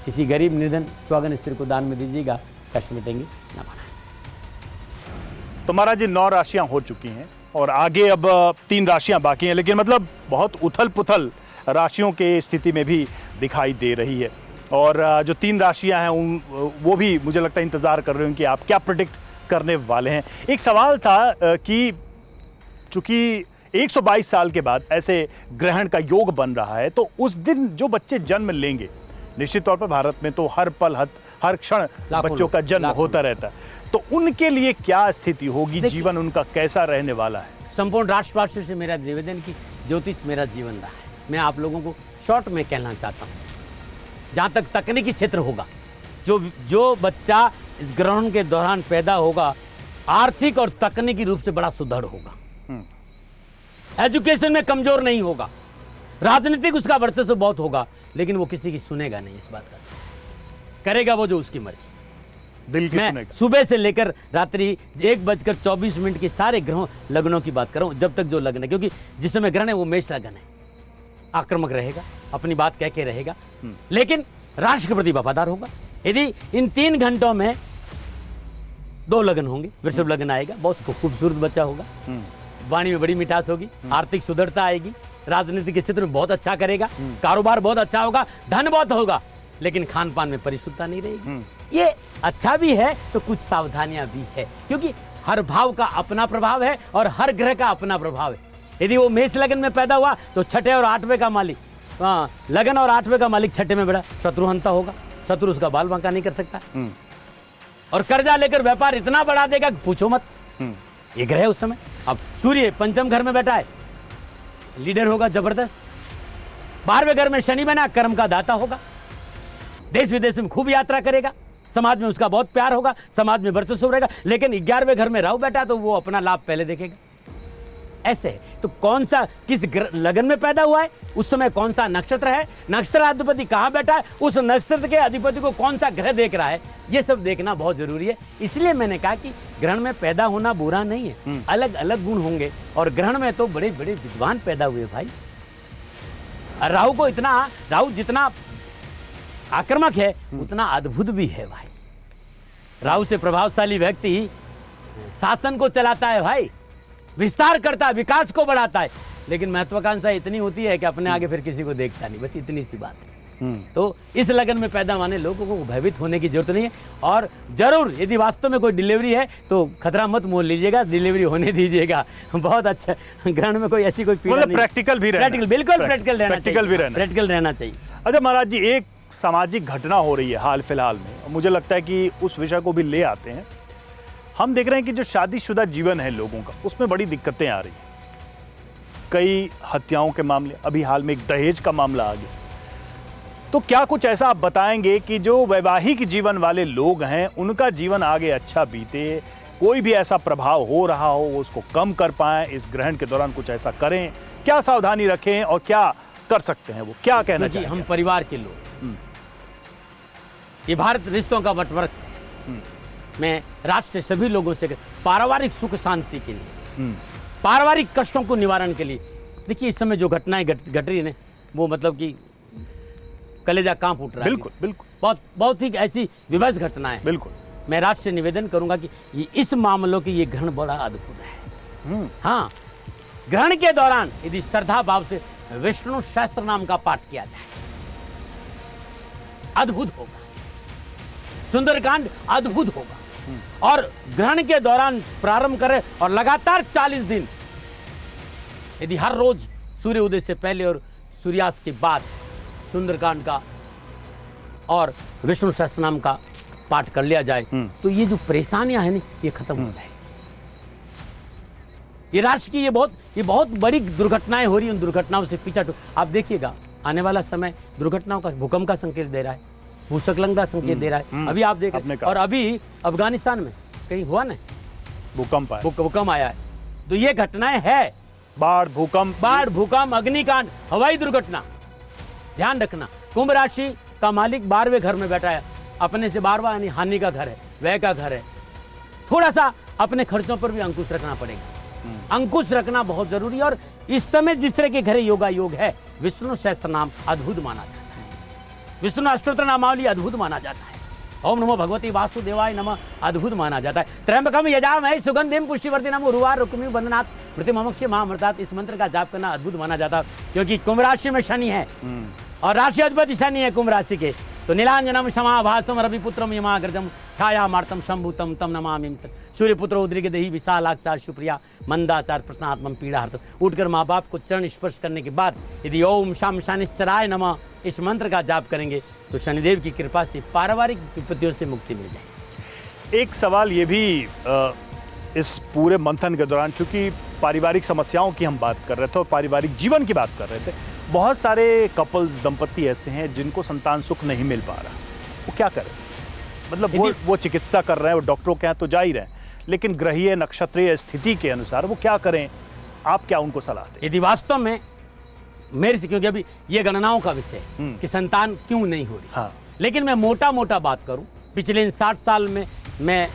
किसी गरीब, निर्धन, स्वगन स्त्री को दान में दीजिएगा, कष्ट मिटेंगे ना पाना। तो महाराज जी 9 राशियां हो चुकी हैं, और आगे अब 3 राशियां बाकी हैं, लेकिन मतलब बहुत उथल पुथल राशियों के स्थिति में भी दिखाई दे रही है। और जो 3 राशियां हैं वो भी मुझे लगता है इंतज़ार कर रहे हैं कि आप क्या प्रेडिक्ट करने वाले हैं। एक सवाल था कि चूंकि 122 साल के बाद ऐसे ग्रहण का योग बन रहा है, तो उस दिन जो बच्चे जन्म लेंगे, निश्चित तौर पर भारत में तो हर पल हर क्षण बच्चों का जन्म होता रहता है, तो उनके लिए क्या स्थिति होगी, जीवन उनका कैसा रहने वाला है? संपूर्ण राष्ट्रवासियों से मेरा निवेदन कि ज्योतिष मेरा जीवन रहा है। मैं आप लोगों को शॉर्ट में कहना चाहता हूँ, जहाँ तक तकनीकी क्षेत्र होगा, जो बच्चा इस ग्रहण के दौरान पैदा होगा, आर्थिक और तकनीकी रूप से बड़ा सुदृढ़ होगा, एजुकेशन में कमजोर नहीं होगा, राजनीतिक उसका वर्चस्व बहुत होगा, लेकिन वो किसी की सुनेगा नहीं। इस बात का करेगा वो जो उसकी मर्जी। दिल की मैं सुनेगा। सुबह से लेकर रात्रि 1:24 के सारे ग्रहों लग्नों की बात कर रहा हूं, जब तक जो लग्न है, क्योंकि जिस समय ग्रहण है वो मेष लग्न है, आक्रामक रहेगा, अपनी बात कह के रहेगा, लेकिन राष्ट्र के प्रति वफादार होगा। यदि इन 3 घंटों में 2 लगन होंगे, वृषभ लगन आएगा, बहुत खूबसूरत बच्चा होगा, वाणी में बड़ी मिठास होगी, आर्थिक सुदृढ़ता आएगी, राजनीति के क्षेत्र में बहुत अच्छा करेगा, कारोबार बहुत अच्छा होगा, धन बहुत होगा, लेकिन खान पान में परिशुद्धता नहीं रहेगी। ये अच्छा भी है तो कुछ सावधानियां भी है, क्योंकि हर भाव का अपना प्रभाव है और हर ग्रह का अपना प्रभाव है। यदि वो मेष लगन में पैदा हुआ तो 6ठे और 8वें का मालिक, लगन और 8वें का मालिक 6ठे में बड़ा शत्रुहंता होगा, शत्रु उसका बाल बांका नहीं कर सकता, और कर्जा लेकर व्यापार इतना बढ़ा देगा कि पूछो मत। ये ग्रह उस समय, अब सूर्य पंचम घर में बैठा है, लीडर होगा जबरदस्त। 12वें घर में शनि बना, कर्म का दाता होगा, देश विदेश में खूब यात्रा करेगा, समाज में उसका बहुत प्यार होगा, समाज में वर्चस्व रहेगा। लेकिन 11वें घर में राहु बैठा तो वो अपना लाभ पहले देखेगा। ऐसे है तो कौन सा किस लगन में पैदा हुआ है, उस समय कौन सा नक्षत्र है, नक्षत्र अधिपति कहां बैठा है, उस नक्षत्र के अधिपति को कौन सा ग्रह देख रहा है, ये सब देखना बहुत जरूरी है। इसलिए मैंने कहा कि ग्रहण में पैदा होना बुरा नहीं है, अलग अलग गुण होंगे, और ग्रहण में तो बड़े बड़े विद्वान पैदा हुए भाई। राहु जितना आक्रामक है उतना अद्भुत भी है भाई। राहु से प्रभावशाली व्यक्ति शासन को चलाता है भाई, विस्तार करता है, विकास को बढ़ाता है, लेकिन महत्वाकांक्षा इतनी होती है कि अपने आगे फिर किसी को देखता नहीं, बस इतनी सी बात है। तो इस लगन में पैदा होने लोगों को भयभीत होने की जरूरत नहीं है, और जरूर यदि वास्तव में कोई डिलीवरी है तो खतरा मत मोल लीजिएगा, डिलीवरी होने दीजिएगा। बहुत अच्छा, ग्रहण में कोई ऐसी कोई पीड़ा नहीं, प्रैक्टिकल भी रहना, बिल्कुल प्रैक्टिकल रहना चाहिए। अच्छा महाराज जी, एक सामाजिक घटना हो रही है हाल फिलहाल में, मुझे लगता है कि उस विषय को भी ले आते हैं। हम देख रहे हैं कि जो शादीशुदा जीवन है लोगों का, उसमें बड़ी दिक्कतें आ रही हैं। कई हत्याओं के मामले, अभी हाल में एक दहेज का मामला आ गया। तो क्या कुछ ऐसा आप बताएंगे कि जो वैवाहिक जीवन वाले लोग हैं उनका जीवन आगे अच्छा बीते, कोई भी ऐसा प्रभाव हो रहा हो वो उसको कम कर पाएं, इस ग्रहण के दौरान कुछ ऐसा करें, क्या सावधानी रखें और क्या कर सकते हैं, वो क्या कहना चाहिए? हम परिवार के लोग, ये भारत रिश्तों का वटवृक्ष है। मैं राष्ट्र से सभी लोगों से पारिवारिक सुख शांति के लिए, पारिवारिक कष्टों को निवारण के लिए, देखिए इस समय जो घटनाएं घट रही है, वो मतलब कि कलेजा कांप उठ रहा है। बिल्कुल बिल्कुल, बहुत ही ऐसी विभत्स घटनाएं। बिल्कुल, मैं राष्ट्र से निवेदन करूंगा कि ये इस मामलों की ये ग्रहण बड़ा अद्भुत है। हाँ, ग्रहण के दौरान यदि श्रद्धा भाव से विष्णु सहस्त्र नाम का पाठ किया जाए, अद्भुत होगा, सुंदरकांड अद्भुत होगा। और ग्रहण के दौरान प्रारंभ करें और लगातार 40 दिन यदि हर रोज सूर्य उदय से पहले और सूर्यास्त के बाद सुंदरकांड का और विष्णु सहस्त्रनाम का पाठ कर लिया जाए, तो ये जो परेशानियां हैं ना, ये खत्म हो जाएगी। ये राष्ट्र की ये बहुत बड़ी दुर्घटनाएं हो रही हैं, उन दुर्घटनाओं से पीछा आप देखिएगा, आने वाला समय दुर्घटनाओं का, भूकंप का संकेत दे रहा है, भूस्खलन का संकेत दे रहा है। अभी आप देख रहे हैं, और अभी अफगानिस्तान में कहीं हुआ ना भूकंप आया है, तो ये घटनाएं है, बाढ़, भूकंप, अग्निकांड, हवाई दुर्घटना। ध्यान रखना, कुंभ राशि का मालिक 12वें घर में बैठा है, अपने से 12वां यानी हानि का घर है, व्यय का घर है। थोड़ा सा अपने खर्चों पर भी अंकुश रखना पड़ेगा, अंकुश रखना बहुत जरूरी है। और इस समय जिस तरह के घरे योगा योग है, विष्णु सहस्त्र नाम अद्भुत माना जाता है, विष्णु अष्टोत्तर नामावली अद्भुत माना जाता है, ओम नमो भगवती वासुदेवाय नमः अद्भुत माना जाता है। त्र्यंबकम यजामहे सुगंधिम पुष्टिवर्धनम उर्वार रुक्मी वंदनात् प्रतिममक्ष महामृतात्, इस मंत्र का जाप करना अद्भुत माना जाता है, क्योंकि कुंभ राशि में शनि है और राशि अधिपति शनि है कुंभ राशि के। तो नीलांजनम समाभासम रविपुत्रम यमाग्रजम छायामार्तम शंभुतम तम नमामि सूर्यपुत्र उद्रिक देहि विशालाक्षार सुप्रिया मंदाचार प्रश्नात्मम पीड़ाहर्त। उठकर माँ बाप को चरण स्पर्श करने के बाद यदि ओम शाम शनिश्चराय नमः इस मंत्र का जाप करेंगे तो शनिदेव की कृपा से पारिवारिक विपत्तियों से मुक्ति मिल जाएगी। एक सवाल ये भी इस पूरे मंथन के दौरान, चूंकि पारिवारिक समस्याओं की हम बात कर रहे थे और पारिवारिक जीवन की बात कर रहे थे, बहुत सारे कपल्स, दंपति ऐसे हैं जिनको संतान सुख नहीं मिल पा रहा, वो क्या करें? मतलब वो चिकित्सा कर रहे हैं, वो डॉक्टरों के यहाँ तो जा ही रहे हैं, लेकिन ग्रहीय नक्षत्रीय स्थिति के अनुसार वो क्या करें? आप क्या उनको सलाह दें? यदि वास्तव में मेरे से, क्योंकि अभी ये गणनाओं का विषय है कि संतान क्यों नहीं हो रही, हाँ, लेकिन मैं मोटा बात करूं, पिछले इन 60 साल में मैं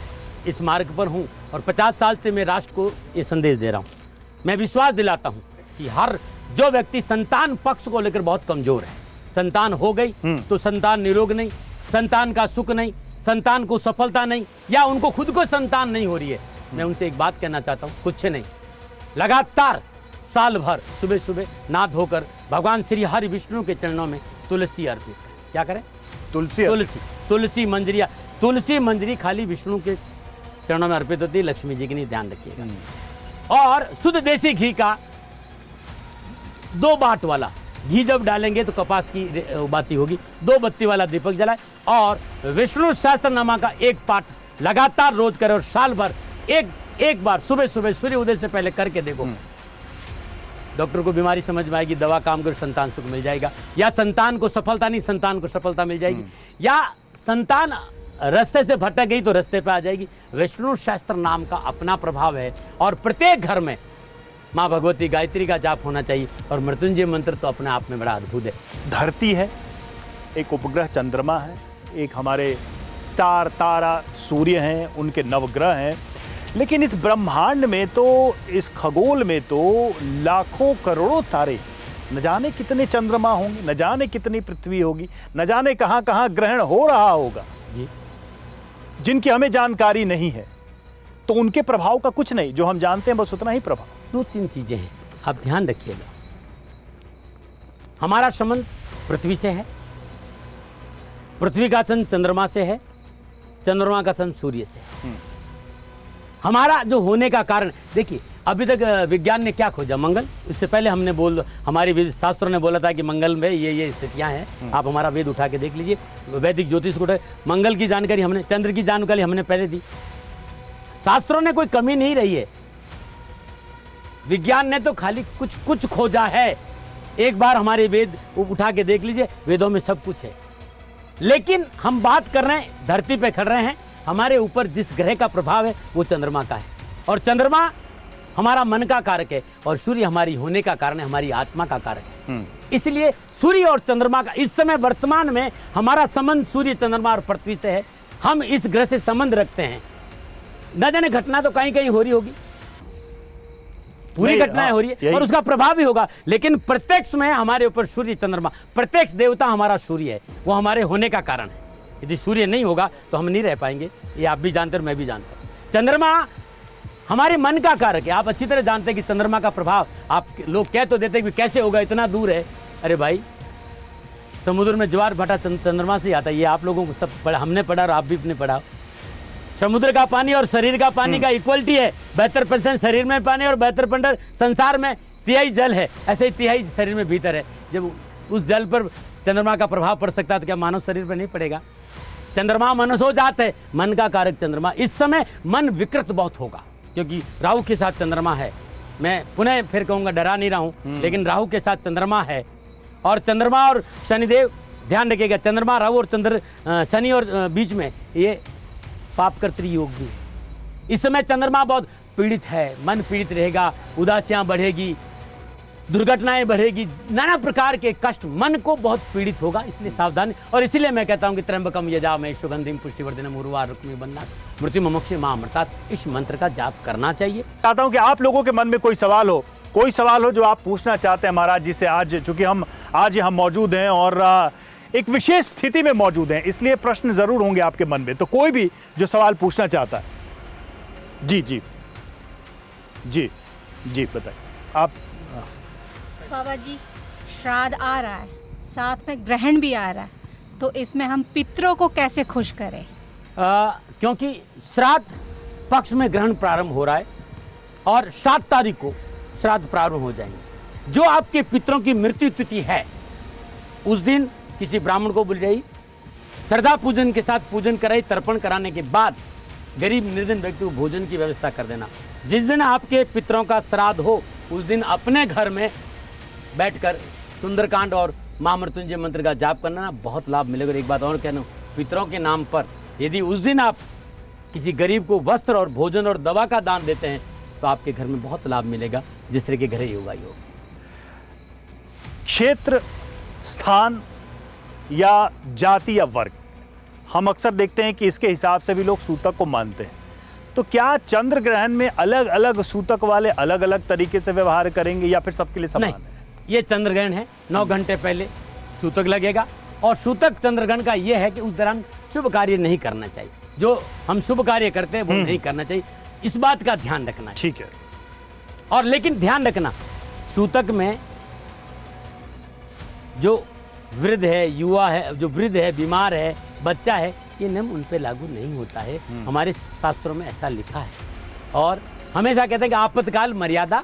इस मार्ग पर हूं और 50 साल से मैं राष्ट्र को ये संदेश दे रहा हूं। मैं विश्वास दिलाता हूं कि हर जो व्यक्ति संतान पक्ष को लेकर बहुत कमजोर है, संतान हो गई तो संतान निरोग नहीं, संतान का सुख नहीं, संतान को सफलता नहीं, या उनको खुद को संतान नहीं हो रही है, मैं उनसे एक बात कहना चाहता हूँ, कुछ नहीं, लगातार साल भर सुबह सुबह नहा धोकर भगवान श्री हरि विष्णु के चरणों में तुलसी अर्पित करें। क्या करें? तुलसी तुलसी मंजरिया, तुलसी मंजरी खाली विष्णु के चरणों में अर्पित होती है, लक्ष्मी जी की नहीं, ध्यान रखिएगा। और शुद्ध देसी घी का 2 बाट वाला घी जब डालेंगे तो कपास की बाती होगी, 2 बत्ती वाला दीपक जलाए और विष्णु सहस्त्रनामा का 1 पाठ लगातार रोज करें और साल भर एक बार सुबह सुबह सूर्य उदय से पहले करके देखो। डॉक्टर को बीमारी समझ में आएगी, दवा काम कर, संतान सुख मिल जाएगा, या संतान को सफलता नहीं, संतान को सफलता मिल जाएगी, या संतान रास्ते से भटक गई तो रास्ते पे आ जाएगी। विष्णु सहस्त्र नाम का अपना प्रभाव है और प्रत्येक घर में माँ भगवती गायत्री का जाप होना चाहिए और मृत्युंजय मंत्र तो अपने आप में बड़ा अद्भुत है। धरती है, एक उपग्रह चंद्रमा है, एक हमारे स्टार तारा सूर्य हैं, उनके नवग्रह हैं, लेकिन इस ब्रह्मांड में तो, इस खगोल में तो लाखों करोड़ों तारे, न जाने कितने चंद्रमा होंगे, न जाने कितनी पृथ्वी होगी, न जाने कहाँ कहाँ ग्रहण हो रहा होगा जी, जिनकी हमें जानकारी नहीं है। तो उनके प्रभाव का कुछ नहीं, जो हम जानते हैं बस उतना ही प्रभाव। 2-3 चीजें हैं, आप ध्यान रखिएगा। हमारा संबंध पृथ्वी से है, पृथ्वी का संबंध चंद्रमा से है, चंद्रमा का संबंध सूर्य से है। हमारा जो होने का कारण, देखिए अभी तक विज्ञान ने क्या खोजा? मंगल। इससे पहले हमने हमारे वेद शास्त्रों ने बोला था कि मंगल में ये स्थितियां हैं। आप हमारा वेद उठा के देख लीजिए, वैदिक ज्योतिष को मंगल की जानकारी हमने, चंद्र की जानकारी हमने पहले दी। शास्त्रों ने कोई कमी नहीं रही है, विज्ञान ने तो खाली कुछ खोजा है। एक बार हमारे वेद उठा के देख लीजिए, वेदों में सब कुछ है। लेकिन हम बात कर रहे हैं, धरती पे खड़ रहे हैं, हमारे ऊपर जिस ग्रह का प्रभाव है वो चंद्रमा का है, और चंद्रमा हमारा मन का कारक है और सूर्य हमारी होने का कारण है, हमारी आत्मा का कारक है। इसलिए सूर्य और चंद्रमा का इस समय वर्तमान में हमारा संबंध सूर्य, चंद्रमा और पृथ्वी से है। हम इस ग्रह से संबंध रखते हैं। न जाने घटना तो कहीं कहीं हो रही होगी, पूरी घटनाएं हो रही है और उसका प्रभाव भी होगा, लेकिन प्रत्यक्ष में हमारे ऊपर सूर्य, चंद्रमा, प्रत्यक्ष देवता हमारा सूर्य है, वो हमारे होने का कारण है। यदि सूर्य नहीं होगा तो हम नहीं रह पाएंगे, ये आप भी जानते हैं, मैं भी जानता हूँ। चंद्रमा हमारे मन का कारक है। आप अच्छी तरह जानते हैं कि चंद्रमा का प्रभाव, आप लोग कह तो देते हैं कि कैसे होगा, इतना दूर है। अरे भाई, समुद्र में ज्वार भाटा चंद्रमा से आता है, ये आप लोगों को सब हमने पढ़ा और आप भी अपने पढ़ा। समुद्र का पानी और शरीर का पानी का इक्वलिटी है, 72% शरीर में पानी और 72% संसार में, 3/4 जल है, ऐसे ही 3/4 शरीर में भीतर है। जब उस जल पर चंद्रमा का प्रभाव पड़ सकता है तो क्या मानव शरीर पर नहीं पड़ेगा? चंद्रमा मनसो जात है, मन का कारक चंद्रमा। इस समय मन विकृत बहुत होगा क्योंकि राहु के साथ चंद्रमा है। मैं पुनः फिर कहूँगा, डरा नहीं रहा हूँ, लेकिन राहु के साथ चंद्रमा है और चंद्रमा और शनिदेव, ध्यान रखिएगा, चंद्रमा, राहु और शनि और बीच में ये पाप कर्तृ योग भी है। इस समय चंद्रमा बहुत पीड़ित है, मन पीड़ित रहेगा, उदासियाँ बढ़ेगी, दुर्घटनाएं बढ़ेगी, नाना प्रकार के कष्ट, मन को बहुत पीड़ित होगा, इसलिए सावधानी। और इसीलिए मैं कहता हूं कि त्र्यंबकम यजामहे सुगंधिम पुष्टिवर्धनम उर्वारुकमिव बन्धनात् मृत्युर्मुक्षीयमामृतात् मामृतात्, इस मंत्र का जाप करना चाहिए। चाहता हूं कि आप लोगों के मन में कोई सवाल हो जो आप पूछना चाहते हैं महाराज जी से। आज चूंकि हम मौजूद हैं और एक विशेष स्थिति में मौजूद हैं, इसलिए प्रश्न जरूर होंगे आपके मन में। तो कोई भी जो सवाल पूछना चाहता है, जी जी जी जी बताइए आप। बाबा जी, श्राद्ध आ रहा है, साथ में ग्रहण भी आ रहा है, तो इसमें हम पितरों को कैसे खुश करें? क्योंकि श्राद्ध पक्ष में ग्रहण प्रारंभ हो रहा है और 7 तारीख को श्राद्ध प्रारंभ हो जाएंगे। जो आपके पितरों की मृत्यु तिथि है, उस दिन किसी ब्राह्मण को बुलाइए, श्रद्धा पूजन के साथ पूजन कराई, तर्पण कराने के बाद गरीब निर्धन व्यक्ति को भोजन की व्यवस्था कर देना। जिस दिन आपके पितरों का श्राद्ध हो, उस दिन अपने घर में बैठकर सुंदरकांड और मां मृत्युंजय मंत्र का जाप करना, बहुत लाभ मिलेगा। एक बात और कहना, पितरों के नाम पर यदि उस दिन आप किसी गरीब को वस्त्र और भोजन और दवा का दान देते हैं तो आपके घर में बहुत लाभ मिलेगा, जिस तरह के घर ही होगा योग। क्षेत्र, स्थान या जाति या वर्ग, हम अक्सर देखते हैं कि इसके हिसाब से भी लोग सूतक को मानते हैं। तो क्या चंद्र ग्रहण में अलग अलग सूतक वाले अलग अलग तरीके से व्यवहार करेंगे या फिर सबके लिए समान है? ये चंद्र ग्रहण है, 9 घंटे पहले सूतक लगेगा और सूतक चंद्रग्रहण का यह है कि उस दौरान शुभ कार्य नहीं करना चाहिए। जो हम शुभ कार्य करते हैं वो नहीं करना चाहिए, इस बात का ध्यान रखना है। ठीक है। और लेकिन ध्यान रखना, सूतक में जो वृद्ध है, युवा है, जो वृद्ध है, बीमार है, बच्चा है, ये नियम उन पे लागू नहीं होता है। हमारे शास्त्रों में ऐसा लिखा है और हमेशा कहते हैं कि आपातकाल मर्यादा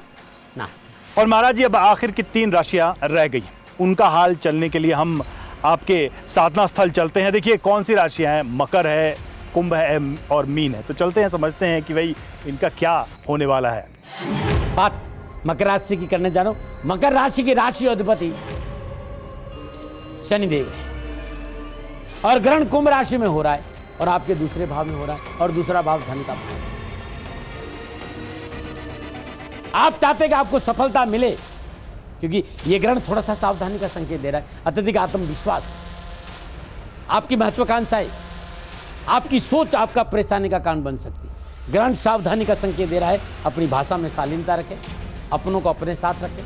नास्ति। और महाराज जी, अब आखिर की 3 राशियां रह गई, उनका हाल चलने के लिए हम आपके साधना स्थल चलते हैं। देखिए कौन सी राशियां हैं, मकर है, कुंभ है और मीन है। तो चलते हैं, समझते हैं कि भाई इनका क्या होने वाला है। बात मकर राशि की करने जा रहा हूं। मकर राशि की राशि अधिपति शनिदेव है और ग्रहण कुंभ राशि में हो रहा है और आपके दूसरे भाव में हो रहा है और दूसरा भाव धन का भाव। आप चाहते हैं कि आपको सफलता मिले, क्योंकि यह ग्रहण थोड़ा सा सावधानी का संकेत दे रहा है। अत्यधिक आत्मविश्वास, आपकी महत्वाकांक्षाएं, आपकी सोच आपका परेशानी का कारण बन सकती है। ग्रहण सावधानी का संकेत दे रहा है। अपनी भाषा में शालीनता रखें, अपनों को अपने साथ रखें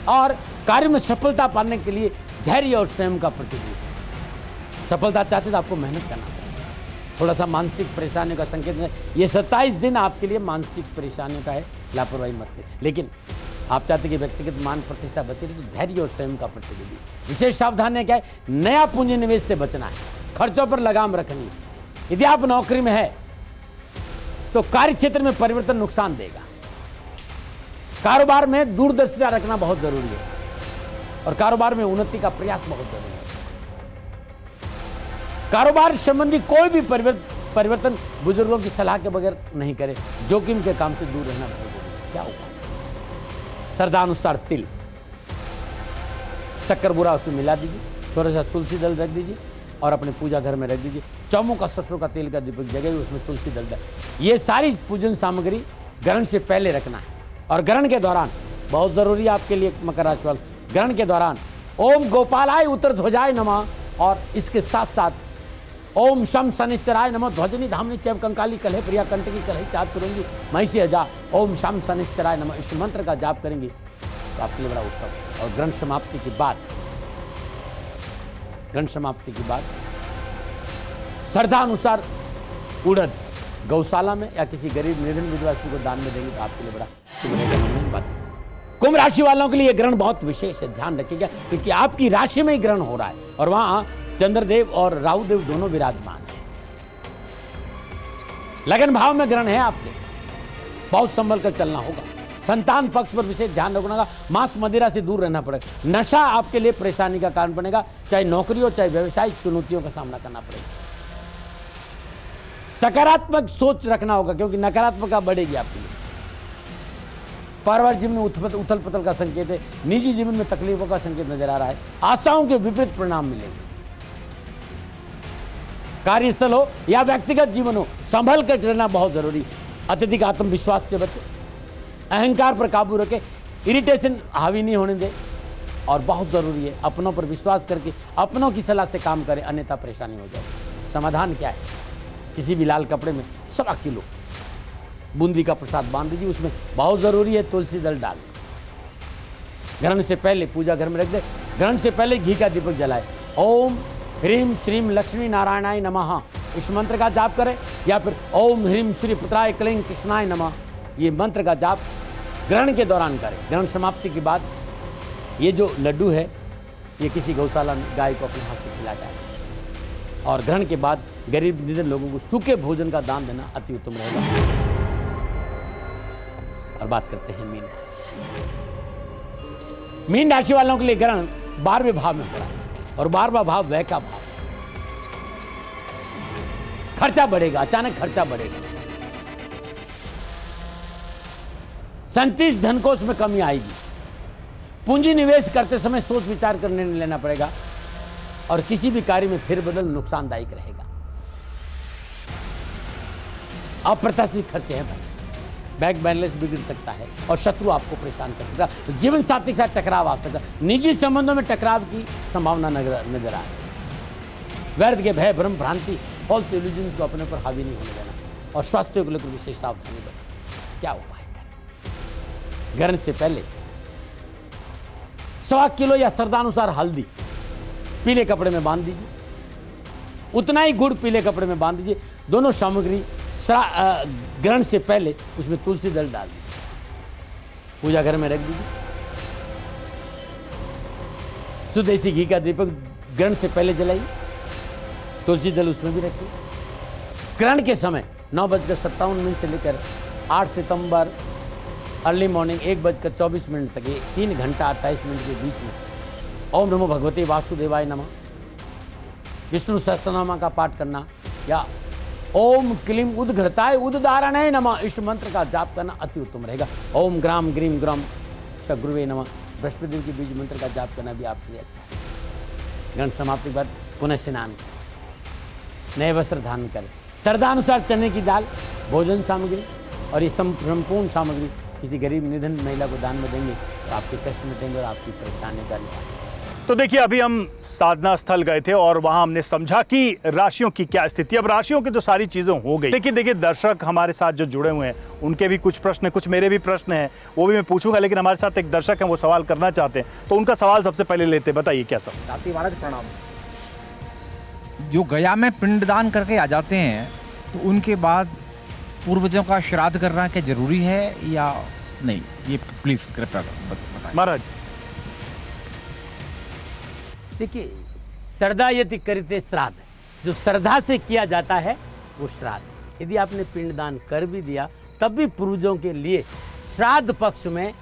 और कार्य में सफलता पाने के लिए धैर्य और स्वयं का प्रतिनिधित्व। सफलता चाहते तो आपको मेहनत करना पड़ेगा। थोड़ा सा मानसिक परेशानियों का संकेत है। ये 27 दिन आपके लिए मानसिक परेशानियों का है, लापरवाही मत करें। लेकिन आप चाहते कि व्यक्तिगत मान प्रतिष्ठा बची रहे तो धैर्य और स्वयं का प्रतिनिधि। विशेष सावधानी क्या है, नया पूंजी निवेश से बचना है, खर्चों पर लगाम रखनी है। यदि आप नौकरी में है तो कार्य क्षेत्र में परिवर्तन नुकसान देगा। कारोबार में दूरदर्शिता रखना बहुत जरूरी है और कारोबार में उन्नति का प्रयास बहुत जरूरी है। कारोबार संबंधी कोई भी परिवर्तन बुजुर्गों की सलाह के बगैर नहीं करें। जोखिम के काम से दूर रहना बहुत जरूरी है। क्या होगा, श्रद्धानुसार तिल, शक्कर बुरा उसमें मिला दीजिए, थोड़ा सा तुलसी दल रख दीजिए और अपने पूजा घर में रख दीजिए। चौमुख सरसों का तेल का दीपक जगह उसमें तुलसी दल। ये सारी पूजन सामग्री ग्रहण से पहले रखना है और ग्रहण के दौरान बहुत जरूरी है आपके लिए मकर राशि वाले। ग्रहण के दौरान ओम गोपालाय उत्तर ध्वजाय नमः और इसके साथ साथ ओम शम शनिश्चराय नमः ध्वजनी धामनी चैव कंकाली कलह प्रिया कंटकी कलह चाप तुरंगी महिषी हजा ओम शम शनिश्चराय नमः इस मंत्र का जाप करेंगे तो आपके लिए बड़ा उत्तम। और ग्रहण समाप्ति के बाद श्रद्धा अनुसार उड़द गौशाला में या किसी गरीब निर्धन विधवा को दान में देंगे तो आपके लिए बड़ा शुभ रहेगा। कुंभ राशि वालों के लिए यह ग्रहण बहुत विशेष है, ध्यान रखिएगा, क्योंकि आपकी राशि में ही ग्रहण हो रहा है और वहां चंद्रदेव और राहुदेव दोनों विराजमान हैं। लगन भाव में ग्रहण है आपके, बहुत संभल कर चलना होगा। संतान पक्ष पर विशेष ध्यान रखना होगा। मांस मदिरा से दूर रहना पड़ेगा। नशा आपके लिए परेशानी का कारण बनेगा, चाहे नौकरी हो चाहे व्यवसायिक चुनौतियों का सामना करना पड़ेगा। सकारात्मक सोच रखना होगा क्योंकि नकारात्मकता बढ़ेगी आपके लिए। पारिवारिक जीवन में उथल पुथल का संकेत है। निजी जीवन में तकलीफों का संकेत नजर आ रहा है। आशाओं के विपरीत परिणाम मिलेंगे। कार्यस्थल हो या व्यक्तिगत जीवन हो, संभल कर रहना बहुत जरूरी। अत्यधिक आत्मविश्वास से बचे, अहंकार पर काबू रखे, इरिटेशन हावी नहीं होने दे और बहुत जरूरी है अपनों पर विश्वास करके अपनों की सलाह से काम करें, अन्यथा परेशानी हो जाएगी। समाधान क्या है, किसी भी लाल कपड़े में 1.25 किलो बूंदी का प्रसाद बांध दीजिए, उसमें बहुत जरूरी है तुलसी दल डाल। ग्रहण से पहले पूजा घर में रख दे। ग्रहण से पहले घी का दीपक जलाए। ओम ह्रीम श्रीम लक्ष्मी नारायणाय नमः इस मंत्र का जाप करें या फिर ओम ह्रीम श्री पुत्राय क्लीं कृष्णाय नमः ये मंत्र का जाप ग्रहण के दौरान करें। ग्रहण समाप्ति के बाद ये जो लड्डू है ये किसी गौशाला में गाय को अपने हाथ से खिला जाए और ग्रहण के बाद गरीब निर्धन लोगों को सूखे भोजन का दान देना अति उत्तम रहेगा। और बात करते हैं मीन राशि। मीन राशि वालों के लिए ग्रहण 12वें भाव में हो रहा है और 12वां भाव व्यय का भाव। खर्चा बढ़ेगा, अचानक खर्चा बढ़ेगा। संचित धन कोष में कमी आएगी। पूंजी निवेश करते समय सोच विचार कर निर्णय लेना पड़ेगा और किसी भी कार्य में फेरबदल नुकसानदायक रहेगा। अप्रत्याशित खर्चे हैं भाई, बैंक बैलेंस बिगड़ सकता है और शत्रु आपको परेशान कर सकता है। जीवन साथी के साथ टकराव आ सकता है। निजी संबंधों में टकराव की संभावना नजर आ रही है। व्यर्थ के भय भ्रम भ्रांति फॉल्स इल्यूजन को अपने पर हावी नहीं होने देना और स्वास्थ्य को लेकर विशेष सावधानी बरतें। क्या उपाय करें? ग्रहण से पहले 1.25 किलो या श्रद्धानुसार हल्दी पीले कपड़े में बांध दीजिए, उतना ही गुड़ पीले कपड़े में बांध दीजिए। दोनों सामग्री ग्रहण से पहले उसमें तुलसी दल डाल दीजिए, पूजा घर में रख दीजिए। शुद्ध देसी घी का दीपक ग्रहण से पहले जलाइए, तुलसी दल उसमें भी रखिए। ग्रहण के समय 9:57 से लेकर 8 सितंबर अर्ली मॉर्निंग 1:24 तक, ये 3 घंटा 28 मिनट के बीच में ओम नमो भगवते वासुदेवाय नमः विष्णु सहस्त्रनामा का पाठ करना या ओम क्लीम उद्घृताय उद्धारणाय नमः इष्ट मंत्र का जाप करना अति उत्तम रहेगा। ओम ग्राम ग्रीम ग्राम शगुरुवे नमः बृहस्पति देव के बीज मंत्र का जाप करना भी आपके लिए अच्छा है। ग्रहण समाप्ति के बाद पुनः स्नान करें, नए वस्त्र धारण करें, श्रद्धानुसार चने की दाल, भोजन सामग्री और ये संपूर्ण सामग्री किसी गरीब निधन महिला को दान में देंगे तो आपके कष्ट मिटेंगे और आपकी परेशानी का निवारण। तो देखिए, अभी हम साधना स्थल गए थे और वहां हमने समझा कि राशियों की क्या स्थिति। अब राशियों की तो सारी चीजें हो गई, लेकिन देखिए दर्शक हमारे साथ जो जुड़े हुए हैं उनके भी कुछ प्रश्न हैं, कुछ मेरे भी प्रश्न हैं, वो भी मैं पूछूंगा। लेकिन हमारे साथ एक दर्शक हैं, वो सवाल करना चाहते हैं, तो उनका सवाल सबसे पहले लेते। बताइए क्या सवाल। दाती महाराज प्रणाम। जो गया में पिंडदान करके आ जाते हैं तो उनके बाद पूर्वजों का श्राद्ध करना क्या जरूरी है या नहीं, ये प्लीज कृपया बताएं। महाराज देखिए, श्रद्धा यदि करते श्राद्ध, जो श्रद्धा से किया जाता है वो श्राद्ध। यदि आपने पिंडदान कर भी दिया तब भी पूर्वजों के लिए श्राद्ध पक्ष में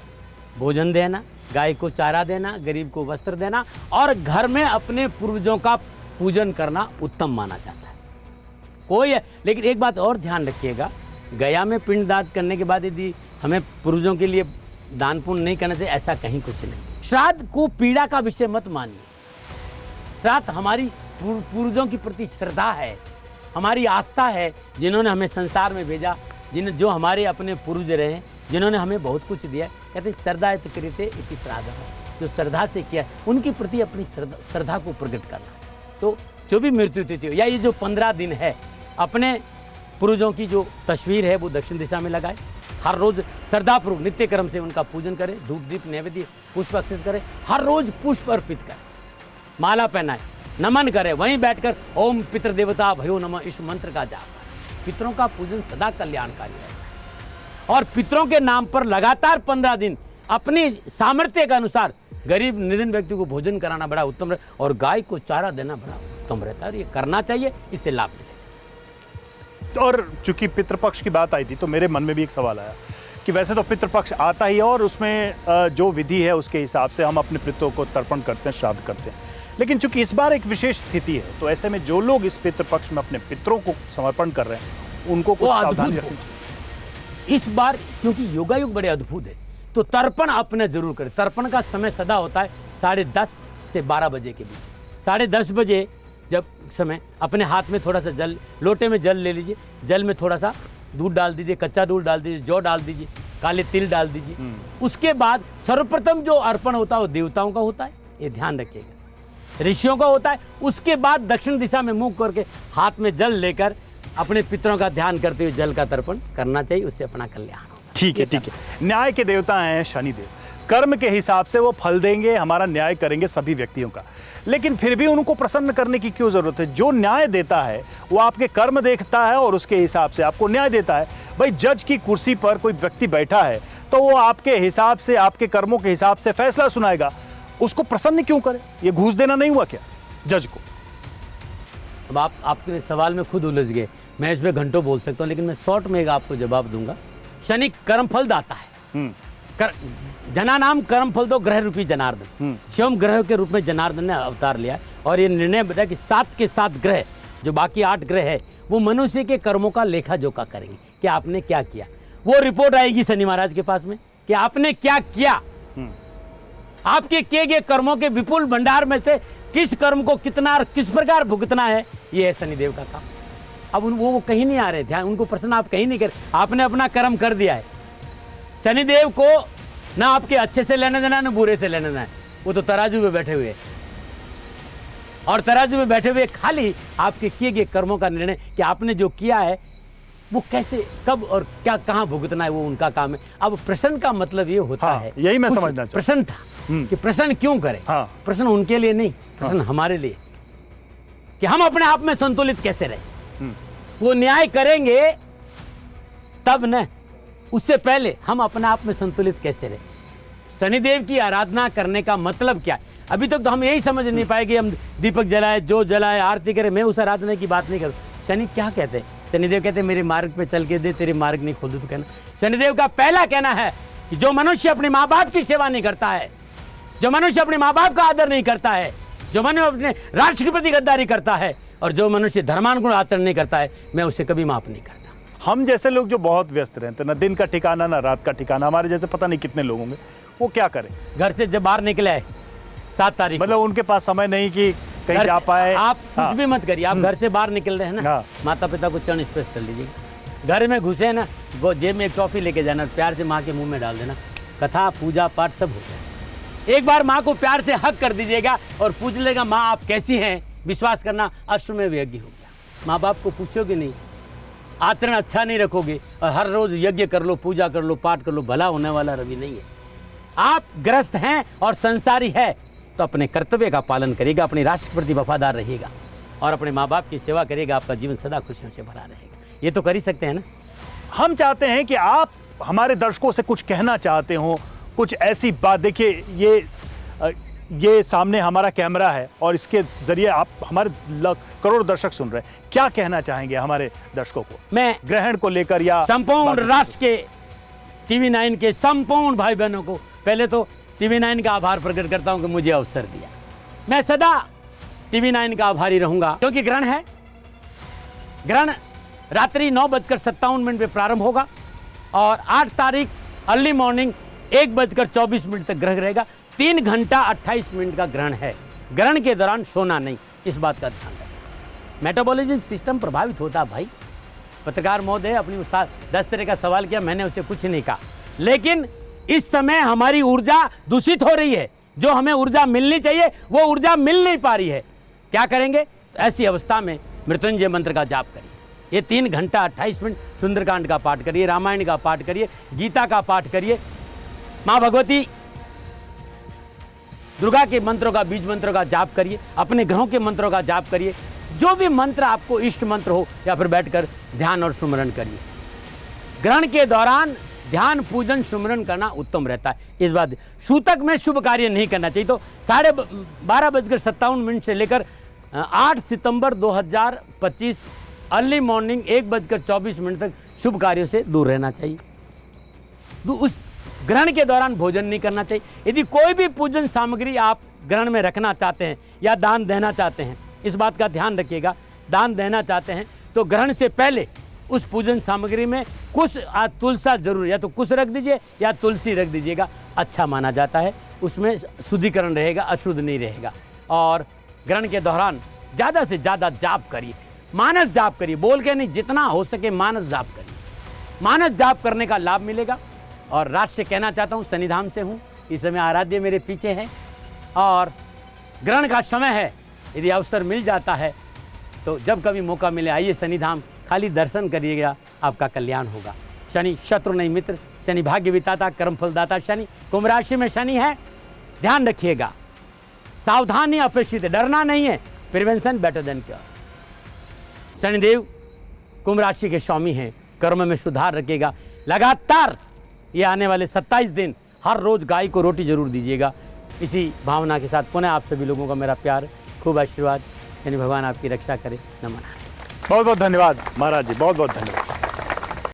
भोजन देना, गाय को चारा देना, गरीब को वस्त्र देना और घर में अपने पूर्वजों का पूजन करना उत्तम माना जाता है। कोई है, लेकिन एक बात और ध्यान रखिएगा, गया में पिंडदान करने के बाद यदि हमें पूर्वजों के लिए दान पुण्य नहीं करना चाहिए, ऐसा कहीं कुछ नहीं। श्राद्ध को पीड़ा का विषय मत मानिए। श्राद्ध हमारी पूर्वजों के प्रति श्रद्धा है, हमारी आस्था है, जिन्होंने हमें संसार में भेजा, जो हमारे अपने पूर्वज रहे, जिन्होंने हमें बहुत कुछ दिया। कहते श्रद्धा इति क्रियते इति श्राद्धः, जो श्रद्धा से किया उनके प्रति अपनी श्रद्धा को प्रकट करना। तो जो भी मृत्यु तिथि हो या ये जो 15 दिन है, अपने पूर्वजों की जो तस्वीर है वो दक्षिण दिशा में लगाए, हर रोज श्रद्धापूर्वक नित्य कर्म से उनका पूजन करें, धूप दीप नैवेद्य पुष्प अर्पित करें, हर रोज पुष्प अर्पित करें, माला पहनाए, नमन करें, वहीं बैठकर ओम पितृदेवता भयो नमः इस मंत्र का जाप करें। पितरों का पूजन सदा कल्याणकारी है और पितरों के नाम पर लगातार 15 दिन अपनी सामर्थ्य के अनुसार गरीब निधन व्यक्ति को भोजन कराना बड़ा उत्तम है और गाय को चारा देना बड़ा उत्तम रहता है और ये करना चाहिए, इससे लाभ मिलेगा। और चूंकि पितृपक्ष की बात आई थी तो मेरे मन में भी एक सवाल आया कि वैसे तो पितृपक्ष आता ही है और उसमें जो विधि है उसके हिसाब से हम अपने पितरों को तर्पण करते हैं, श्राद्ध करते हैं, लेकिन चूंकि इस बार एक विशेष स्थिति है तो ऐसे में जो लोग इस पितृपक्ष में अपने पितरों को समर्पण कर रहे हैं उनको कुछ सावधानी रखनी चाहिए। इस बार क्योंकि योगायुग बड़े अद्भुत है तो तर्पण अपने जरूर करें। तर्पण का समय सदा होता है 10:30 से 12 बजे के बीच। 10:30 बजे जब समय अपने हाथ में थोड़ा सा जल, लोटे में जल ले लीजिए, जल में थोड़ा सा दूध डाल दीजिए, कच्चा दूध डाल दीजिए, जौ डाल दीजिए, काले तिल डाल दीजिए। उसके बाद सर्वप्रथम जो अर्पण होता है वो देवताओं का होता है, ये ध्यान रखिएगा, ऋषियों का होता है। उसके बाद दक्षिण दिशा में मुंह करके हाथ में जल लेकर अपने पितरों का ध्यान करते हुए जल का तर्पण करना चाहिए, उससे अपना कल्याण होगा। ठीक है, ठीक है। न्याय के देवता हैं शनिदेव, कर्म के हिसाब से वो फल देंगे, हमारा न्याय करेंगे सभी व्यक्तियों का, लेकिन फिर भी उनको प्रसन्न करने की क्यों जरूरत है? जो न्याय देता है वो आपके कर्म देखता है और उसके हिसाब से आपको न्याय देता है। भाई जज की कुर्सी पर कोई व्यक्ति बैठा है तो वो आपके हिसाब से, आपके कर्मों के हिसाब से फैसला सुनाएगा, उसको प्रसन्न क्यों करे? ये घूस देना नहीं हुआ क्या जज को? अब आप आपके सवाल में खुद उलझ गए, मैं इसमें घंटों बोल सकता हूँ, लेकिन मैं शॉर्ट में एक आपको जवाब दूंगा। शनि कर्म फल दाता है, जना नाम कर्म फल दो ग्रह रूपी जनार्दन, शिवम ग्रह के रूप में जनार्दन ने अवतार लिया और ये निर्णय बताया कि 7 के 7 ग्रह, जो बाकी 8 ग्रह है, वो मनुष्य के कर्मों का लेखा जोखा करेंगे कि आपने क्या किया। वो रिपोर्ट आएगी शनि महाराज के पास में कि आपने क्या किया, आपके किए गए कर्मों के विपुल भंडार में से किस कर्म को कितना और किस प्रकार भुगतना है, ये है शनिदेव का काम। अब वो कहीं नहीं आ रहे, ध्यान उनको प्रश्न आप कहीं नहीं कर, आपने अपना कर्म कर दिया है। शनिदेव को ना आपके अच्छे से लेना देना ना बुरे से लेना देना है, वो तो तराजू में बैठे हुए और तराजू में बैठे हुए खाली आपके किए गए कर्मों का निर्णय कि आपने जो किया है वो कैसे, कब और क्या, कहाँ भुगतना है वो उनका काम है। अब प्रश्न का मतलब ये होता हाँ, है, यही मैं कुछ समझना चाहता प्रश्न था कि प्रश्न क्यों करें। हाँ। प्रश्न उनके लिए नहीं, प्रश्न हमारे लिए कि हम अपने आप में संतुलित कैसे रहे। वो न्याय करेंगे तब न, उससे पहले हम अपने आप में संतुलित कैसे रहे। शनिदेव की आराधना करने का मतलब क्या है? अभी तक तो हम यही समझ नहीं पाए कि हम दीपक जलाए, जो जलाए, आरती करें। मैं उस आराधना की बात नहीं करूँ। शनि क्या कहते हैं? शनिदेव कहते हैं मेरे मार्ग पे चल के दे, तेरे मार्ग नहीं खोल दे तो कहना। शनिदेव का पहला कहना है कि जो मनुष्य अपने माँ बाप की सेवा नहीं करता है, जो मनुष्य अपने माँ बाप का आदर नहीं करता है, जो मनुष्य अपने राष्ट्र के प्रति गद्दारी करता है, और जो मनुष्य धर्मानुकूल आचरण नहीं करता है, मैं उसे कभी माफ नहीं करता। हम जैसे लोग जो बहुत व्यस्त रहते हैं, ना दिन का ठिकाना ना रात का ठिकाना, हमारे जैसे पता नहीं कितने लोग होंगे, वो क्या करें? घर से जब बाहर निकले 7 तारीख, मतलब उनके पास समय नहीं कि कहीं जा पाए। आप हाँ। कुछ भी मत करिए, आप घर से बाहर निकल रहे हैं ना, हाँ। माता पिता को चरण स्पर्श कर लीजिए। घर में घुसे ना, जेब में एक टॉफी लेके जाना, प्यार से माँ के मुंह में डाल देना। कथा पूजा पाठ सब हो जाए। एक बार माँ को प्यार से हक कर दीजिएगा और पूछ लेगा माँ आप कैसी हैं, विश्वास करना अश्वमेध यज्ञ हो गया। माँ बाप को पूछोगे नहीं, आचरण अच्छा नहीं रखोगे और हर रोज यज्ञ कर लो, पूजा कर लो, पाठ कर लो, भला होने वाला रवि नहीं है। आप ग्रस्त हैं और संसारी है तो अपने कर्तव्य का पालन करिएगा, अपने राष्ट्र के प्रति वफादार रहिएगा और अपने माँ बाप की सेवा करिएगा। आपका जीवन सदा खुशियों से भरा रहेगा। ये तो कर ही सकते हैं ना। हम चाहते हैं कि आप हमारे दर्शकों से कुछ कहना चाहते हो, कुछ ऐसी बात। देखिए ये सामने हमारा कैमरा है और इसके जरिए आप हमारे करोड़ दर्शक सुन रहे हैं। क्या कहना चाहेंगे हमारे दर्शकों को मैं ग्रहण को लेकर या संपूर्ण राष्ट्र के टीवी 9 के संपूर्ण भाई बहनों को पहले तो टीवी 9 का आभार प्रकट करता हूं कि मुझे अवसर दिया। मैं सदा टीवी 9 का आभारी रहूंगा क्योंकि ग्रहण है। ग्रहण रात्रि 9:57 पे प्रारंभ होगा और 8 तारीख अर्ली मॉर्निंग 1:24 तक ग्रहण रहेगा। 3 घंटा 28 मिनट का ग्रहण है। ग्रहण के दौरान सोना नहीं, इस बात का ध्यान रखना। मेटाबॉलिज्म सिस्टम प्रभावित होता है भाई। पत्रकार महोदय अपनी 10 तरह का सवाल किया, मैंने उसे कुछ नहीं कहा, लेकिन इस समय हमारी ऊर्जा दूषित हो रही है। जो हमें ऊर्जा मिलनी चाहिए वो ऊर्जा मिल नहीं पा रही है। क्या करेंगे? तो ऐसी अवस्था में मृत्युंजय मंत्र का जाप करिए। ये 3 घंटा 28 मिनट सुंदरकांड का पाठ करिए, रामायण का पाठ करिए, गीता का पाठ करिए, माँ भगवती दुर्गा के मंत्रों का, बीज मंत्रों का जाप करिए, अपने ग्रहों के मंत्रों का जाप करिए। जो भी मंत्र आपको इष्ट मंत्र हो या फिर बैठकर ध्यान और सुमरन करिए। ग्रहण के दौरान ध्यान, पूजन, सुमरन करना उत्तम रहता है। इस बात सूतक में शुभ कार्य नहीं करना चाहिए। तो 12:57 से लेकर 8 सितंबर 2025 अर्ली मॉर्निंग 1:24 तक शुभ कार्यों से दूर रहना चाहिए। उस ग्रहण के दौरान भोजन नहीं करना चाहिए। यदि कोई भी पूजन सामग्री आप ग्रहण में रखना चाहते हैं या दान देना चाहते हैं, इस बात का ध्यान रखिएगा। दान देना चाहते हैं तो ग्रहण से पहले उस पूजन सामग्री में कुछ तुलसा जरूर, या तो कुछ रख दीजिए या तुलसी रख दीजिएगा, अच्छा माना जाता है। उसमें शुद्धिकरण रहेगा, अशुद्ध नहीं रहेगा। और ग्रहण के दौरान ज़्यादा से ज़्यादा जाप करिए, मानस जाप करिए, बोल के नहीं, जितना हो सके मानस जाप करिए। मानस जाप करने का लाभ मिलेगा। और राष्ट्र से कहना चाहता हूँ, शनिधाम से हूँ, इस समय आराध्य मेरे पीछे है और ग्रहण का समय है। यदि अवसर मिल जाता है तो जब कभी मौका मिले आइए शनिधाम, खाली दर्शन करिएगा, आपका कल्याण होगा। शनि शत्रु नहीं मित्र, शनि भाग्य विधाता, कर्म फलदाता। शनि कुंभ राशि में शनि है, ध्यान रखिएगा। सावधानी अपेक्षित है, डरना नहीं है। Prevention better than cure. Shanidev कुंभ राशि के स्वामी हैं, कर्म में सुधार रखिएगा। लगातार ये आने वाले 27 दिन हर रोज गाय को रोटी जरूर दीजिएगा। इसी भावना के साथ पुनः आप सभी लोगों का मेरा प्यार, खूब आशीर्वाद। शनि भगवान आपकी रक्षा करे। नमन। बहुत बहुत धन्यवाद महाराज जी, बहुत बहुत धन्यवाद।